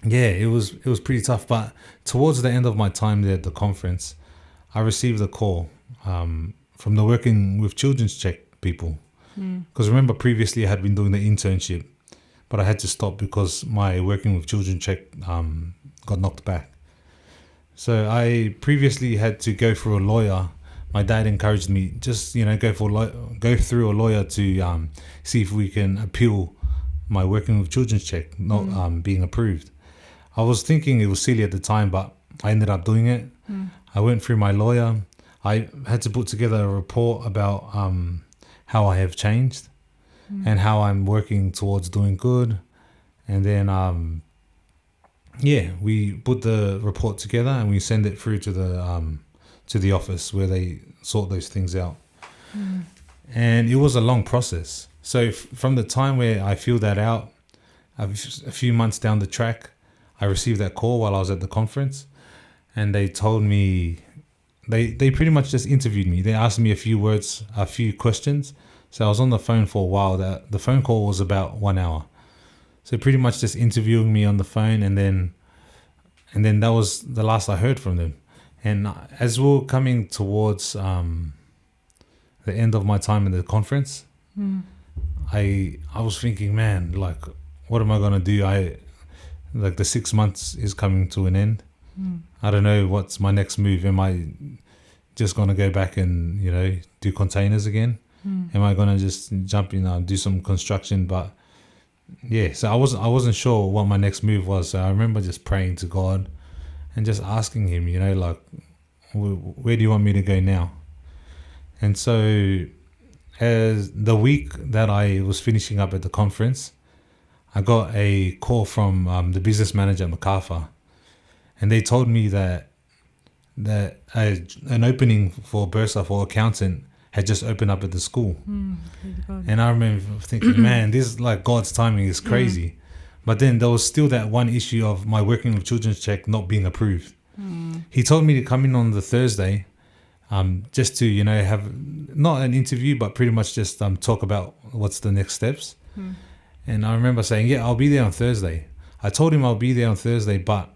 it was pretty tough. But towards the end of my time there at the conference, I received a call from the Working with Children's Check people. Because remember, previously I had been doing the internship, but I had to stop because my Working with Children Check got knocked back. So I previously had to go through a lawyer. My dad encouraged me, just go through a lawyer to see if we can appeal my Working with Children's Check not being approved. I was thinking it was silly at the time, but I ended up doing it. I went through my lawyer. I had to put together a report about how I have changed and how I'm working towards doing good. And then we put the report together and we send it through to the office where they sort those things out. And it was a long process. So from the time where I filled that out, a few months down the track, I received that call while I was at the conference, and they told me, they pretty much just interviewed me. They asked me a few questions. So I was on the phone for a while. The phone call was about 1 hour. So pretty much just interviewing me on the phone, and then that was the last I heard from them. And as we were coming towards the end of my time in the conference, I was thinking, man, like, what am I gonna do? Like the 6 months is coming to an end. I don't know what's my next move. Am I just gonna go back and do containers again? Am I gonna just jump in, do some construction? But yeah, so I wasn't sure what my next move was. So I remember just praying to God and just asking Him, like, where do you want me to go now? And so as the week that I was finishing up at the conference, I got a call from the business manager at MacArthur, and they told me that an opening for Bursa for accountant had just opened up at the school. And I remember thinking, man, this is like God's timing is crazy. But then there was still that one issue of my working with children's check not being approved. He told me to come in on the Thursday, just to, have not an interview, but pretty much just talk about what's the next steps. And I remember saying, yeah, I'll be there on Thursday. I told him I'll be there on Thursday, but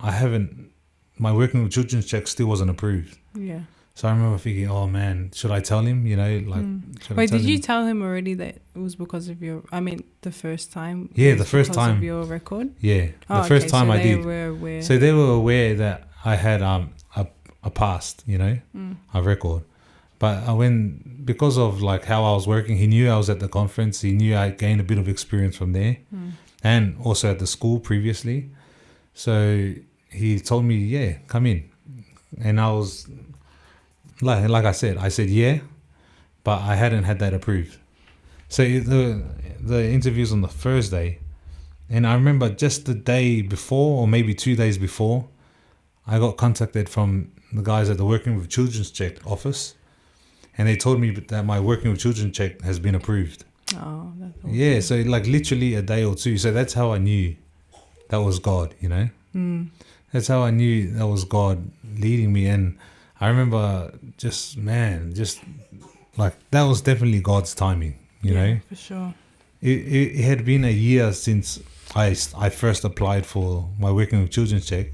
my working with children's check still wasn't approved. Yeah. So I remember thinking, oh man, should I tell him, Wait, did you tell him already that it was because of the first time? Yeah, the first time. Because of your record? Yeah, the first time I did. Were aware. So they were aware that I had a past, a record. But because of like how I was working, he knew I was at the conference. He knew I gained a bit of experience from there, and also at the school previously. So he told me, yeah, come in. And I was, like I said, yeah, but I hadn't had that approved. So the interview's on the Thursday, and I remember just the day before, or maybe 2 days before, I got contacted from the guys at the Working with Children's Check office, and they told me that my Working with Children check has been approved. Oh, that's awesome. Yeah, so like literally a day or two. So that's how I knew that was God, That's how I knew that was God leading me. And I remember just like that was definitely God's timing, you know? For sure. It had been a year since I first applied for my Working with Children check.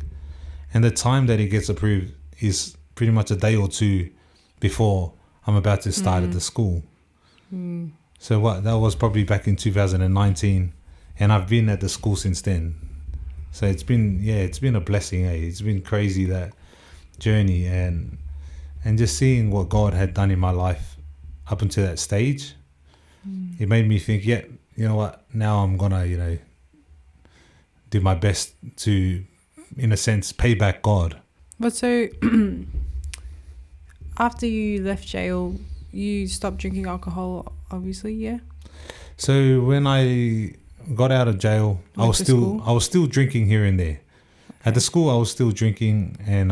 And the time that it gets approved is pretty much a day or two before I'm about to start at the school. So that was probably back in 2019, and I've been at the school since then. So it's been a blessing. It's been crazy, that journey, and just seeing what God had done in my life up until that stage. It made me think, you know what, now I'm gonna, do my best to, in a sense, pay back God. But so after you left jail, you stopped drinking alcohol, obviously, yeah? So when I got out of jail, I was still drinking here and there. Okay. At the school, I was still drinking and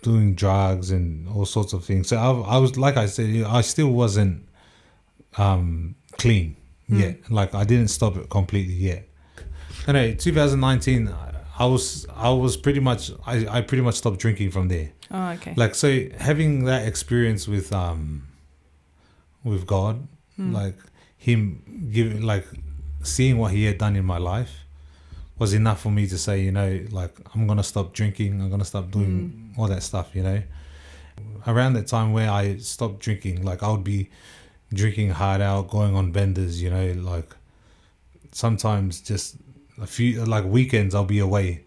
doing drugs and all sorts of things. So I was, like I said, I still wasn't clean yet. Like I didn't stop it completely yet. Anyway, 2019, I pretty much stopped drinking from there. Oh, okay. Like, so having that experience with God, like Him giving, like seeing what He had done in my life was enough for me to say, like I'm gonna stop drinking. I'm gonna stop doing all that stuff. Around that time where I stopped drinking, like I would be drinking hard out, going on benders. Like sometimes just a few, like weekends I'll be away.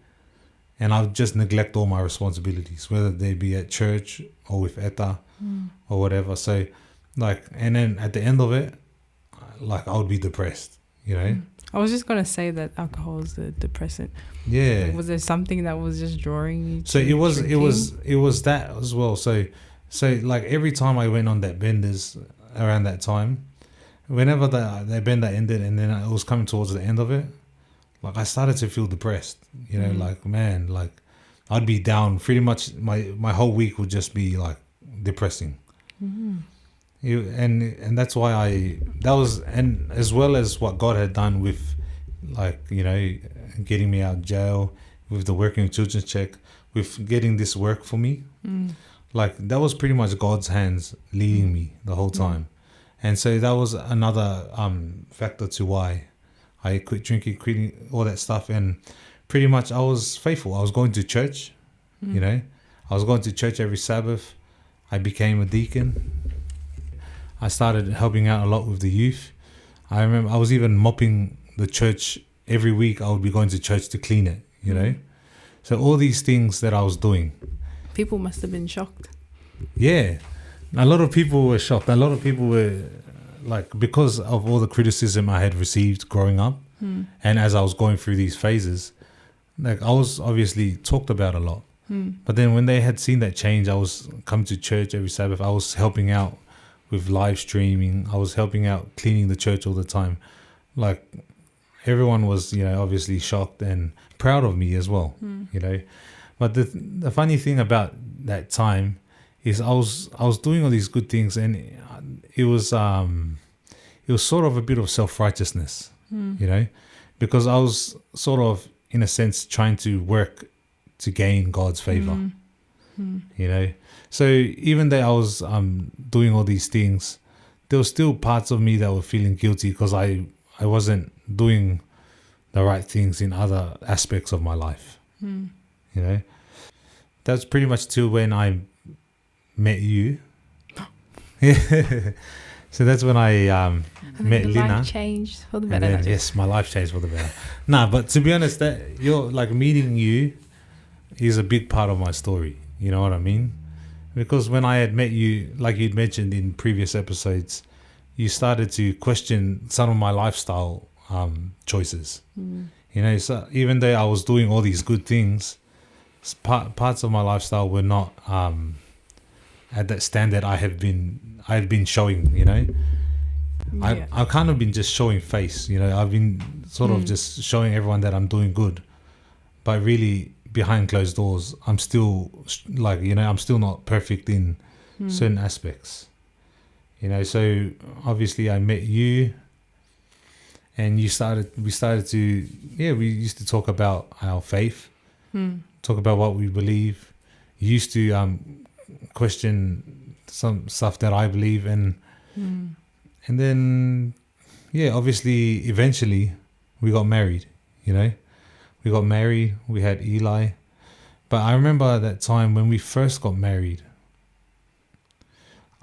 And I'll just neglect all my responsibilities, whether they be at church or with ETA or whatever. So, like, and then at the end of it, like, I would be depressed, I was just going to say that alcohol is a depressant. Yeah. Was there something that was just drawing you to So it was that as well. So like every time I went on that benders around that time, whenever that bender ended and then it was coming towards the end of it, like I started to feel depressed. You know, like man, like I'd be down. Pretty much my whole week would just be like depressing. And that's why and as well as what God had done with, like, you know, getting me out of jail, with the working children's check, with getting this work for me, like that was pretty much God's hands leading me the whole time. And so that was another factor to why I quit drinking, quitting all that stuff. And pretty much I was faithful. I was going to church, you know, I was going to church every Sabbath. I became a deacon. I started helping out a lot with the youth. I remember I was even mopping the church every week. I would be going to church to clean it, you know. So all these things that I was doing. People must have been shocked. Yeah. A lot of people were shocked. A lot of people were like, because of all the criticism I had received growing up, and as I was going through these phases, like I was obviously talked about a lot. But then when they had seen that change, I was coming to church every Sabbath. I was helping out with live streaming. I was helping out cleaning the church all the time. Like everyone was, you know, obviously shocked and proud of me as well, you know. But the funny thing about that time is I was doing all these good things, and it was sort of a bit of self-righteousness, you know, because I was sort of, in a sense, trying to work to gain God's favor, you know. So even though I was doing all these things, there were still parts of me that were feeling guilty because I wasn't doing the right things in other aspects of my life, you know. That's pretty much till when I met you. So that's when I met Lina. Life changed for the better. Yes, my life changed for the better. Nah, but to be honest, that you're like meeting you is a big part of my story. You know what I mean? Because when I had met you, like you'd mentioned in previous episodes, you started to question some of my lifestyle choices. You know, so even though I was doing all these good things, parts of my lifestyle were not at that standard I had been showing. You know, I've kind of been just showing face. You know, I've been sort of just showing everyone that I'm doing good, but really behind closed doors, I'm still like, you know, I'm still not perfect in certain aspects. You know, so obviously I met you, and we started to, we used to talk about our faith, talk about what we believe. You used to question some stuff that I believe, and then, obviously, eventually we got married, you know. We got married, we had Eli. But I remember that time when we first got married,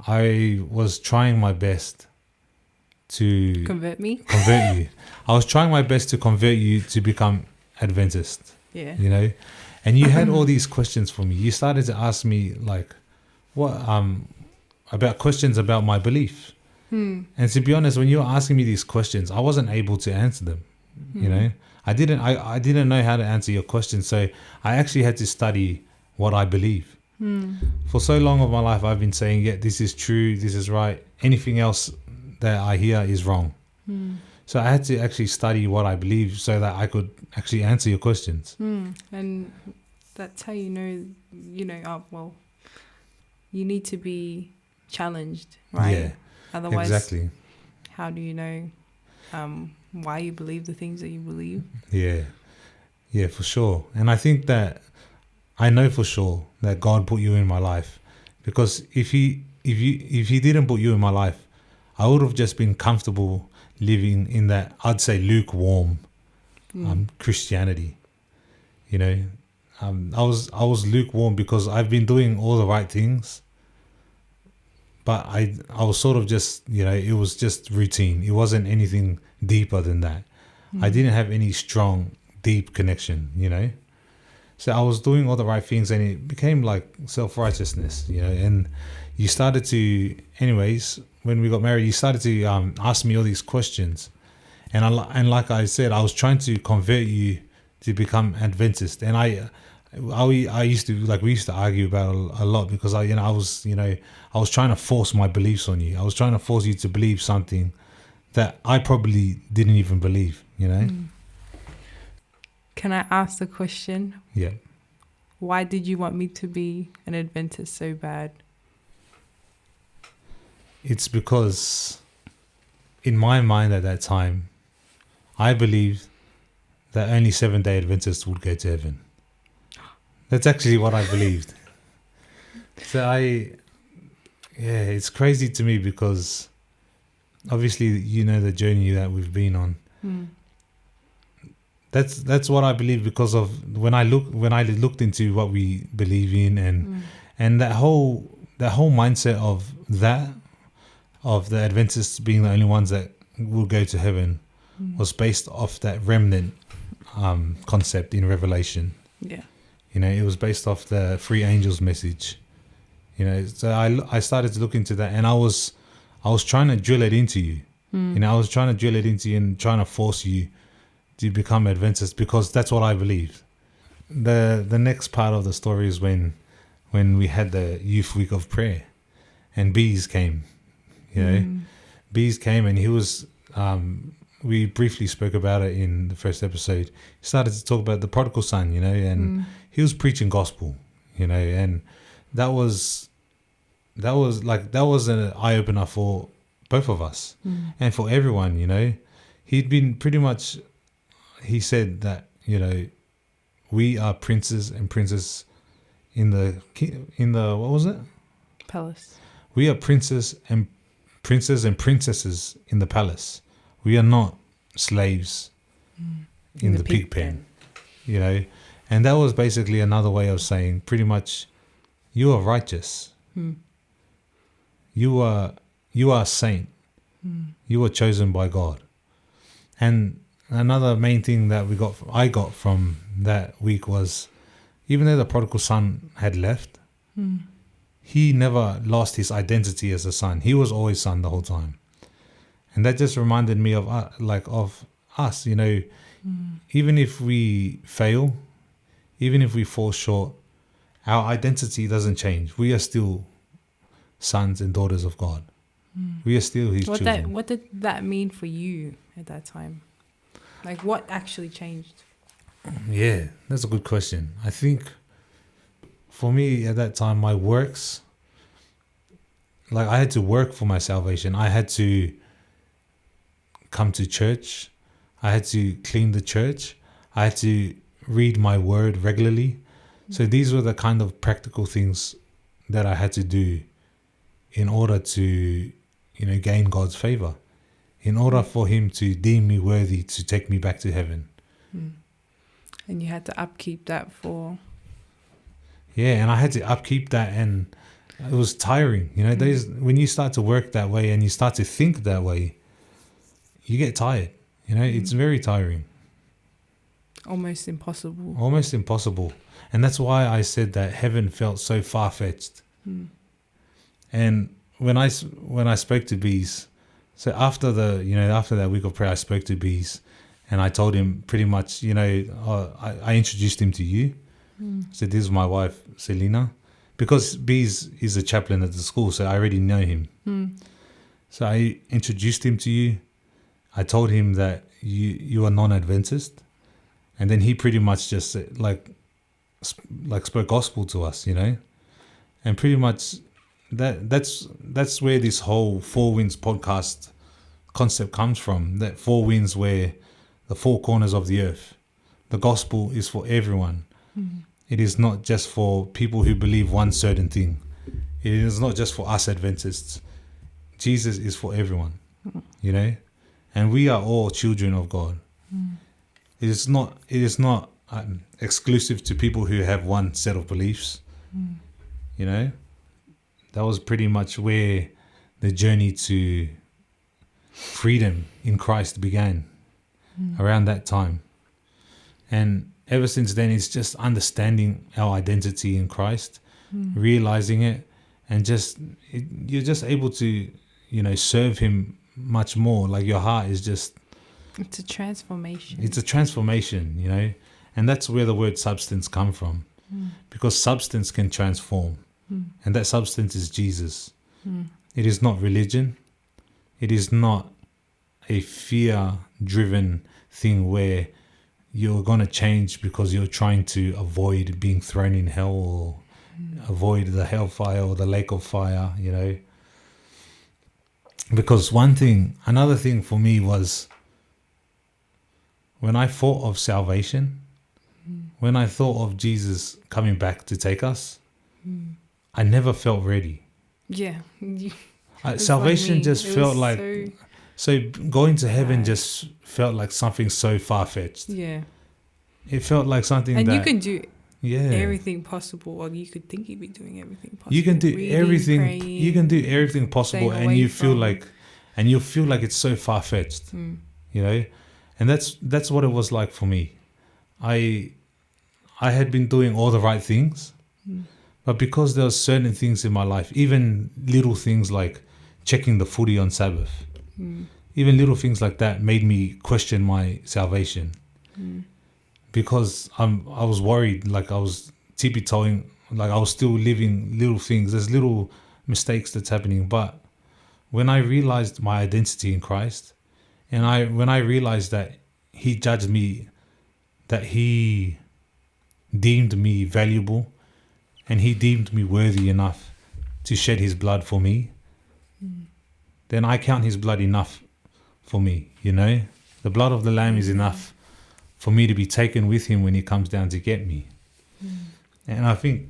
I was trying my best to convert you. I was trying my best to convert you to become Adventist. Yeah. You know? And you had all these questions for me. You started to ask me like about questions about my belief. And to be honest, when you were asking me these questions, I wasn't able to answer them. You know? I didn't know how to answer your questions, so I actually had to study what I believe. For so long of my life, I've been saying, this is true, this is right. Anything else that I hear is wrong. So I had to actually study what I believe so that I could actually answer your questions. And that's how you know, you need to be challenged, right? Yeah, otherwise, exactly. How do you know why you believe the things that you believe? Yeah, for sure. And I think that I know for sure that God put you in my life, because if he didn't put you in my life, I would have just been comfortable living in that, I'd say, lukewarm Christianity. You know, I was lukewarm because I've been doing all the right things, but I was sort of just, you know, it was just routine. It wasn't anything deeper than that. I didn't have any strong, deep connection, you know. So I was doing all the right things, and it became like self-righteousness, you know. And you started to, anyways, when we got married, you started to ask me all these questions, and like I said, I was trying to convert you to become Adventist, and I used to, like, we used to argue about it a lot, because I was trying to force my beliefs on you. I was trying to force you to believe something that I probably didn't even believe, you know. Can I ask the question? Yeah. Why did you want me to be an Adventist so bad? It's because in my mind at that time, I believed that only Seventh-day Adventists would go to heaven. That's actually what I believed. So it's crazy to me because obviously you know the journey that we've been on. That's what I believe because of when I looked into what we believe in and that whole mindset of the Adventists being the only ones that will go to heaven was based off that remnant concept in Revelation. Yeah. It was based off the three angels message. So I started to look into that, and I was trying to drill it into you. I was trying to drill it into you and trying to force you to become Adventist because that's what I believed. The next part of the story is when we had the youth week of prayer, and Bees came. Bees came, and he was. We briefly spoke about it in the first episode. He started to talk about the prodigal son, and he was preaching gospel, and that was an eye opener for both of us and for everyone. He'd been pretty much. He said that we are princes and princesses in the what was it? Palace. We are princes and princesses in the palace. We are not slaves in the pig pen. And that was basically another way of saying pretty much you are righteous. You are a saint. You are chosen by God. And another main thing that I got from that week was even though the prodigal son had left, he never lost his identity as a son. He was always son the whole time. And that just reminded me of us, even if we fail, even if we fall short, our identity doesn't change. We are still sons and daughters of God. We are still his children. What did that mean for you at that time? Like what actually changed? Yeah, that's a good question. I think for me at that time, my works, I had to work for my salvation. I had to come to church. I had to clean the church. I had to read my word regularly. So these were the kind of practical things that I had to do in order to, gain God's favor, in order for him to deem me worthy to take me back to heaven. And you had to upkeep that for... Yeah, and I had to upkeep that, and it was tiring. When you start to work that way and you start to think that way, you get tired. It's very tiring. Almost impossible. Almost impossible. And that's why I said that heaven felt so far-fetched. And when I spoke to Bees, so after that week of prayer, I spoke to Bees, and I told him pretty much, I introduced him to you. So this is my wife, Selena, because Bees is a chaplain at the school, so I already know him. So I introduced him to you. I told him that you are non-Adventist, and then he pretty much just spoke gospel to us, and pretty much that's where this whole Four Winds podcast concept comes from. That four winds were the four corners of the earth. The gospel is for everyone. It is not just for people who believe one certain thing. It is not just for us Adventists. Jesus is for everyone, and we are all children of God. It is not exclusive to people who have one set of beliefs. That was pretty much where the journey to freedom in Christ began, around that time. And ever since then, it's just understanding our identity in Christ, realizing it, and you're just able to, serve him much more. Like your heart is just... It's a transformation. It's a transformation, and that's where the word substance come from, because substance can transform, and that substance is Jesus. It is not religion. It is not a fear-driven thing where you're going to change because you're trying to avoid being thrown in hell or avoid the hellfire or the lake of fire, you know. Because another thing for me was when I thought of salvation, when I thought of Jesus coming back to take us, I never felt ready. Yeah. Salvation like just felt like... So going to heaven just felt like something so far-fetched. Yeah. It felt like something and that... you can do everything possible, or you could think you'd be doing everything possible. You can do everything. Praying, you can do everything possible, and you feel like it's so far-fetched, you know? And that's what it was like for me. I had been doing all the right things, but because there were certain things in my life, even little things like checking the footy on Sabbath, even little things like that made me question my salvation. Because I was worried, like I was tippy-toeing, like I was still living little things. There's little mistakes that's happening. But when I realized my identity in Christ, and when I realized that He judged me, that He deemed me valuable, and He deemed me worthy enough to shed His blood for me, then I count His blood enough for me, you know? The blood of the Lamb is enough for me to be taken with Him when He comes down to get me. And I think...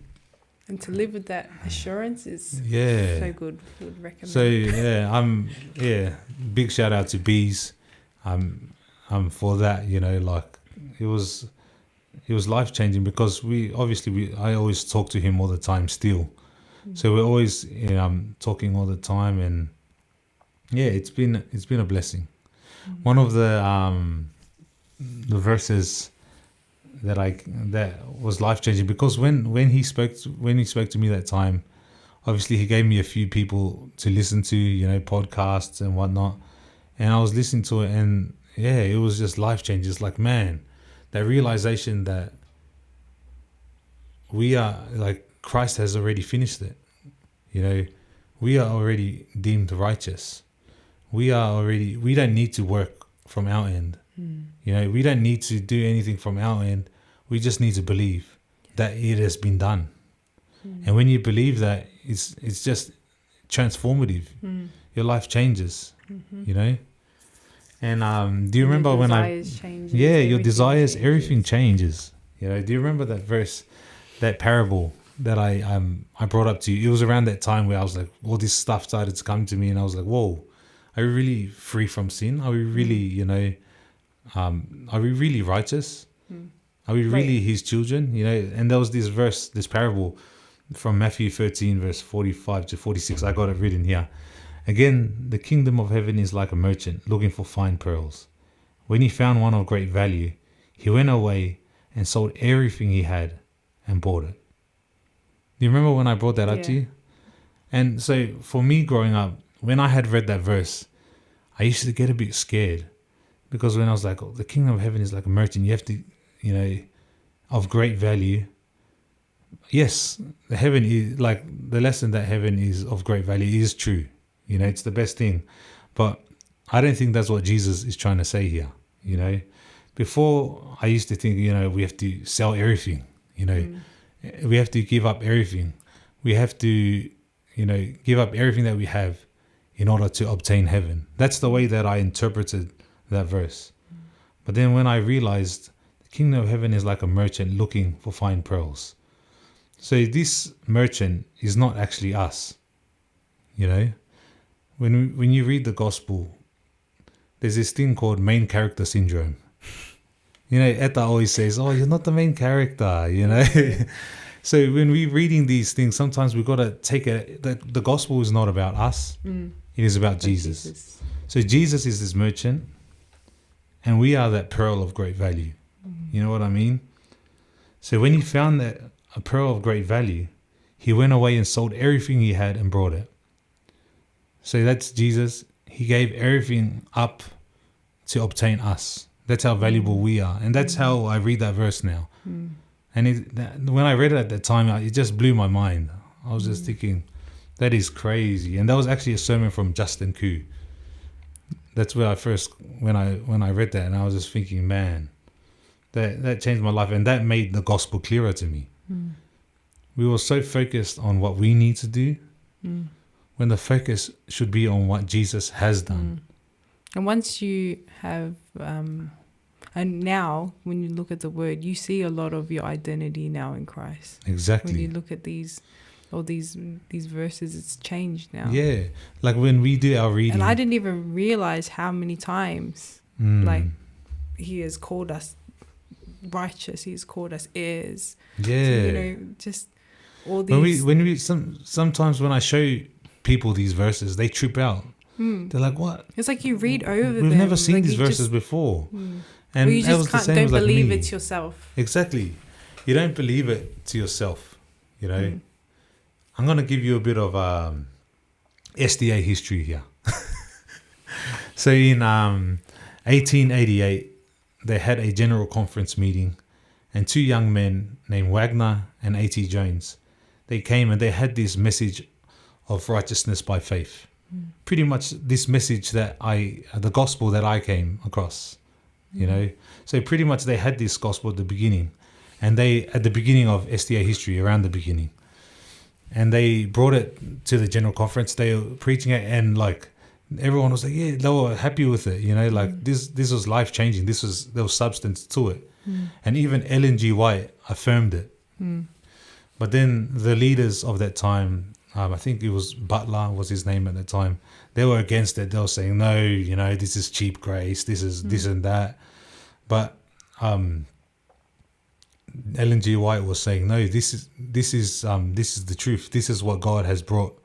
And to live with that assurance is so good. Would recommend. So, big shout out to Bees for that, you know, like it was life-changing because I always talk to him all the time still. So we're always talking all the time, and it's been a blessing. One of the verses that was life-changing, because when he spoke to me that time, obviously he gave me a few people to listen to, you know, podcasts and whatnot, and I was listening to it, and it was just life-changing. It's like, man, that realization that we are, like, Christ has already finished it, you know, we are already deemed righteous. We don't need to work from our end. You know, we don't need to do anything from our end. We just need to believe that it has been done. And when you believe that, it's just transformative. Your life changes, you know. And do you remember when your desires, everything changes. You know, do you remember that verse, that parable that I brought up to you? It was around that time where I was like, all this stuff started to come to me, and I was like, whoa, are we really free from sin? Are we really, you know, are we really righteous? Are we really His children? You know, and there was this verse, this parable from Matthew 13, verse 45 to 46. I got it written here. Again, the kingdom of heaven is like a merchant looking for fine pearls. When he found one of great value, he went away and sold everything he had and bought it. Do you remember when I brought that up to you? And so for me growing up, when I had read that verse, I used to get a bit scared, because when I was like, the kingdom of heaven is like a merchant, you have to, you know, of great value. Yes, the heaven is like, the lesson that heaven is of great value is true. You know, it's the best thing. But I don't think that's what Jesus is trying to say here. You know, before I used to think, you know, we have to sell everything, you know, we have to give up everything. We have to, you know, give up everything that we have in order to obtain heaven. That's the way that I interpreted that verse. But then when I realized the kingdom of heaven is like a merchant looking for fine pearls. So this merchant is not actually us. You know, when you read the gospel, there's this thing called main character syndrome. You know, Etta always says, oh, you're not the main character, you know. So when we're reading these things, sometimes we've got to take it, that the gospel is not about us. It is about Jesus. So Jesus is this merchant, and we are that pearl of great value. You know what I mean? So when he found that a pearl of great value, he went away and sold everything he had and brought it. So that's Jesus. He gave everything up to obtain us. That's how valuable we are. And that's how I read that verse now. And when I read it at that time, it just blew my mind. I was just thinking, that is crazy. And that was actually a sermon from Justin Koo. That's where I first, when I read that, and I was just thinking, man, that changed my life, and that made the gospel clearer to me. We were so focused on what we need to do when the focus should be on what Jesus has done. And once you have, and now when you look at the word, you see a lot of your identity now in Christ. Exactly. When you look at these verses, it's changed now. Yeah, like when we do our reading. And I didn't even realize how many times, like, he has called us righteous. He's called us heirs. Yeah. So, just all these. Sometimes when I show people these verses, they trip out. They're like, "What?" It's like you read over them. We've never seen like these verses before. And you just don't believe it to yourself. Exactly. You don't believe it to yourself, I'm going to give you a bit of SDA history here. So in 1888, they had a general conference meeting, and two young men named Wagner and A.T. Jones, they came and they had this message of righteousness by faith. Pretty much this message the gospel that I came across, So pretty much they had this gospel at the beginning, and at the beginning of SDA history, around the beginning, and they brought it to the general conference. They were preaching it, and like everyone was like, yeah, they were happy with it, like this was life changing. There was substance to it, and even Ellen G. White affirmed it. But then the leaders of that time, I think it was Butler was his name at the time, they were against it. They were saying, no, this is cheap grace, this is this and that. But Ellen G. White was saying, no, this is the truth. This is what God has brought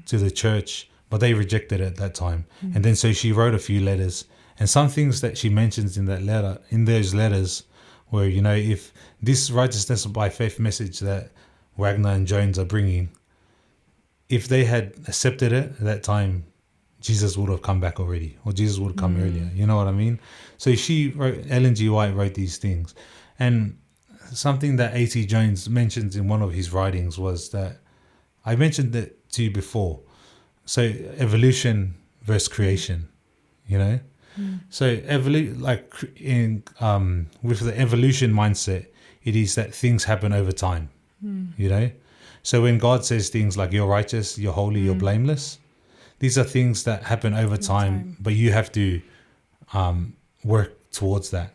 to the church. But they rejected it at that time. And then so she wrote a few letters, and some things that she mentions in those letters were, if this righteousness by faith message that Wagner and Jones are bringing, if they had accepted it at that time, Jesus would have come back already, or Jesus would have come earlier. You know what I mean? So Ellen G. White wrote these things. And something that A.T. Jones mentions in one of his writings was that, I mentioned it to you before, so evolution versus creation, So with the evolution mindset, it is that things happen over time, So when God says things like you're righteous, you're holy, you're blameless, these are things that happen over time, but you have to work towards that.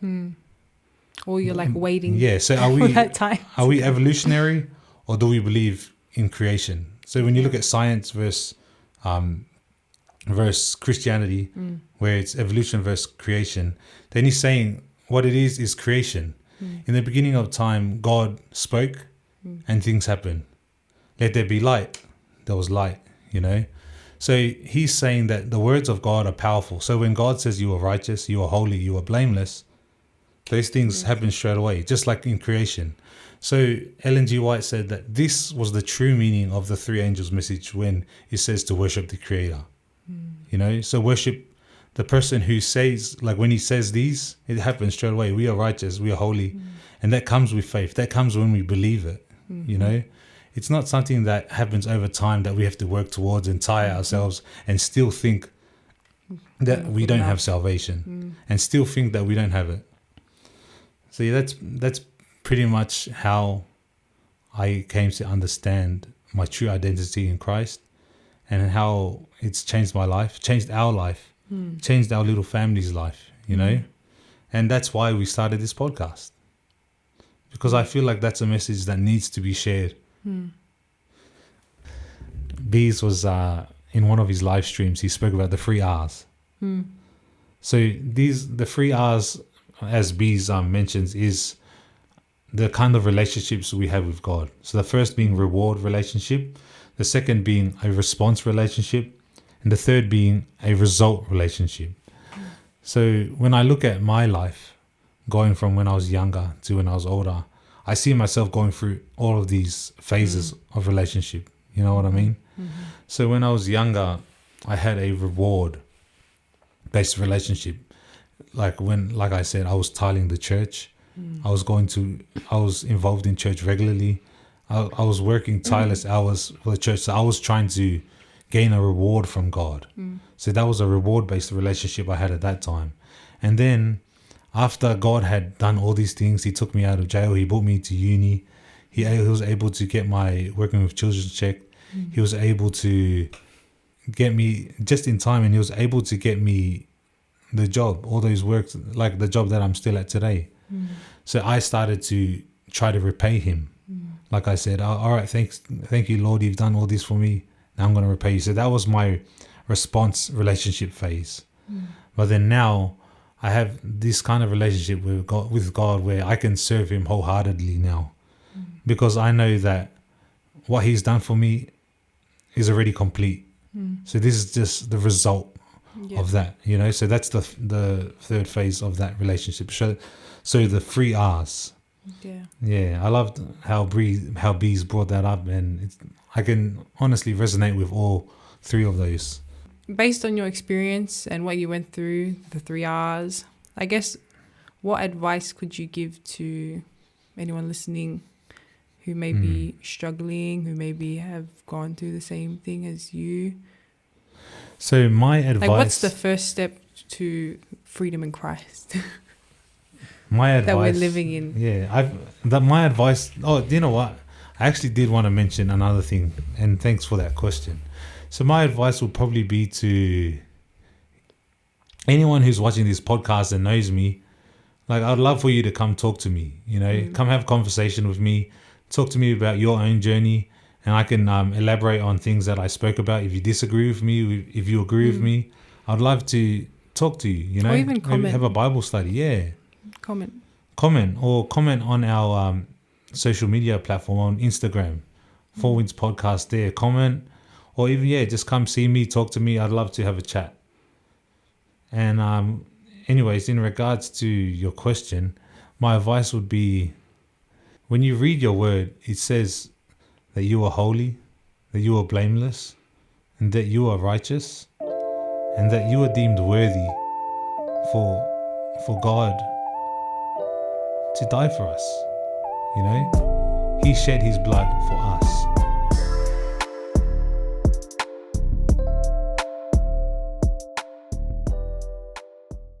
Or you're like waiting. Yeah. So are we that time? Are we evolutionary, or do we believe in creation? So when you look at science versus Christianity, where it's evolution versus creation, then he's saying what it is creation. In the beginning of time, God spoke and things happened. Let there be light. There was light, So he's saying that the words of God are powerful. So when God says you are righteous, you are holy, you are blameless, those things happen straight away, just like in creation. So Ellen G. White said that this was the true meaning of the three angels' message when it says to worship the Creator. So worship the person who says, like when he says these, it happens straight away. We are righteous, we are holy. And that comes with faith. That comes when we believe it, It's not something that happens over time that we have to work towards and tire ourselves and still think that we don't have salvation and still think that we don't have it. So that's pretty much how I came to understand my true identity in Christ, and how it's changed my life, changed our life, changed our little family's life, And that's why we started this podcast. Because I feel like that's a message that needs to be shared. Bees was in one of his live streams, he spoke about the 3 R's. So the 3 R's, as Bees mentions, is the kind of relationships we have with God. So the first being reward relationship, the second being a response relationship, and the third being a result relationship. So when I look at my life, going from when I was younger to when I was older, I see myself going through all of these phases of relationship. You know what I mean? So when I was younger, I had a reward-based relationship. Like I said, I was tiling the church. I was involved in church regularly. I was working tireless hours for the church. So I was trying to gain a reward from God. So that was a reward-based relationship I had at that time. And then after God had done all these things, he took me out of jail. He brought me to uni. He was able to get my working with children checked. He was able to get me just in time, and he was able to get me the job, all those works, like the job that I'm still at today. So I started to try to repay him. Like I said, all right, thank you, Lord, you've done all this for me. Now I'm going to repay you. So that was my response relationship phase. But then now I have this kind of relationship with God where I can serve him wholeheartedly now, because I know that what he's done for me is already complete. So this is just the result of that, you know. So that's the third phase of that relationship. So the 3 R's. Yeah, I loved how Bees brought that up, and I can honestly resonate with all 3 of those. Based on your experience and what you went through, the 3 R's, I guess, what advice could you give to anyone listening who may be struggling, who maybe have gone through the same thing as you? So my advice... Like, what's the first step to freedom in Christ? My advice... that we're living in. Yeah, my advice... Oh, you know what? I actually did want to mention another thing, and thanks for that question. So my advice would probably be to anyone who's watching this podcast and knows me, like, I'd love for you to come talk to me, you know, come have a conversation with me, talk to me about your own journey, and I can elaborate on things that I spoke about. If you disagree with me, if you agree with me, I'd love to talk to you, you know, or even comment. Maybe have a Bible study. Yeah. Comment on our social media platform on Instagram, Four Winds Podcast there. Comment, or even, just come see me, talk to me. I'd love to have a chat. And anyways, in regards to your question, my advice would be, when you read your word, it says that you are holy, that you are blameless, and that you are righteous, and that you are deemed worthy for God to die for us. You know, he shed his blood for us.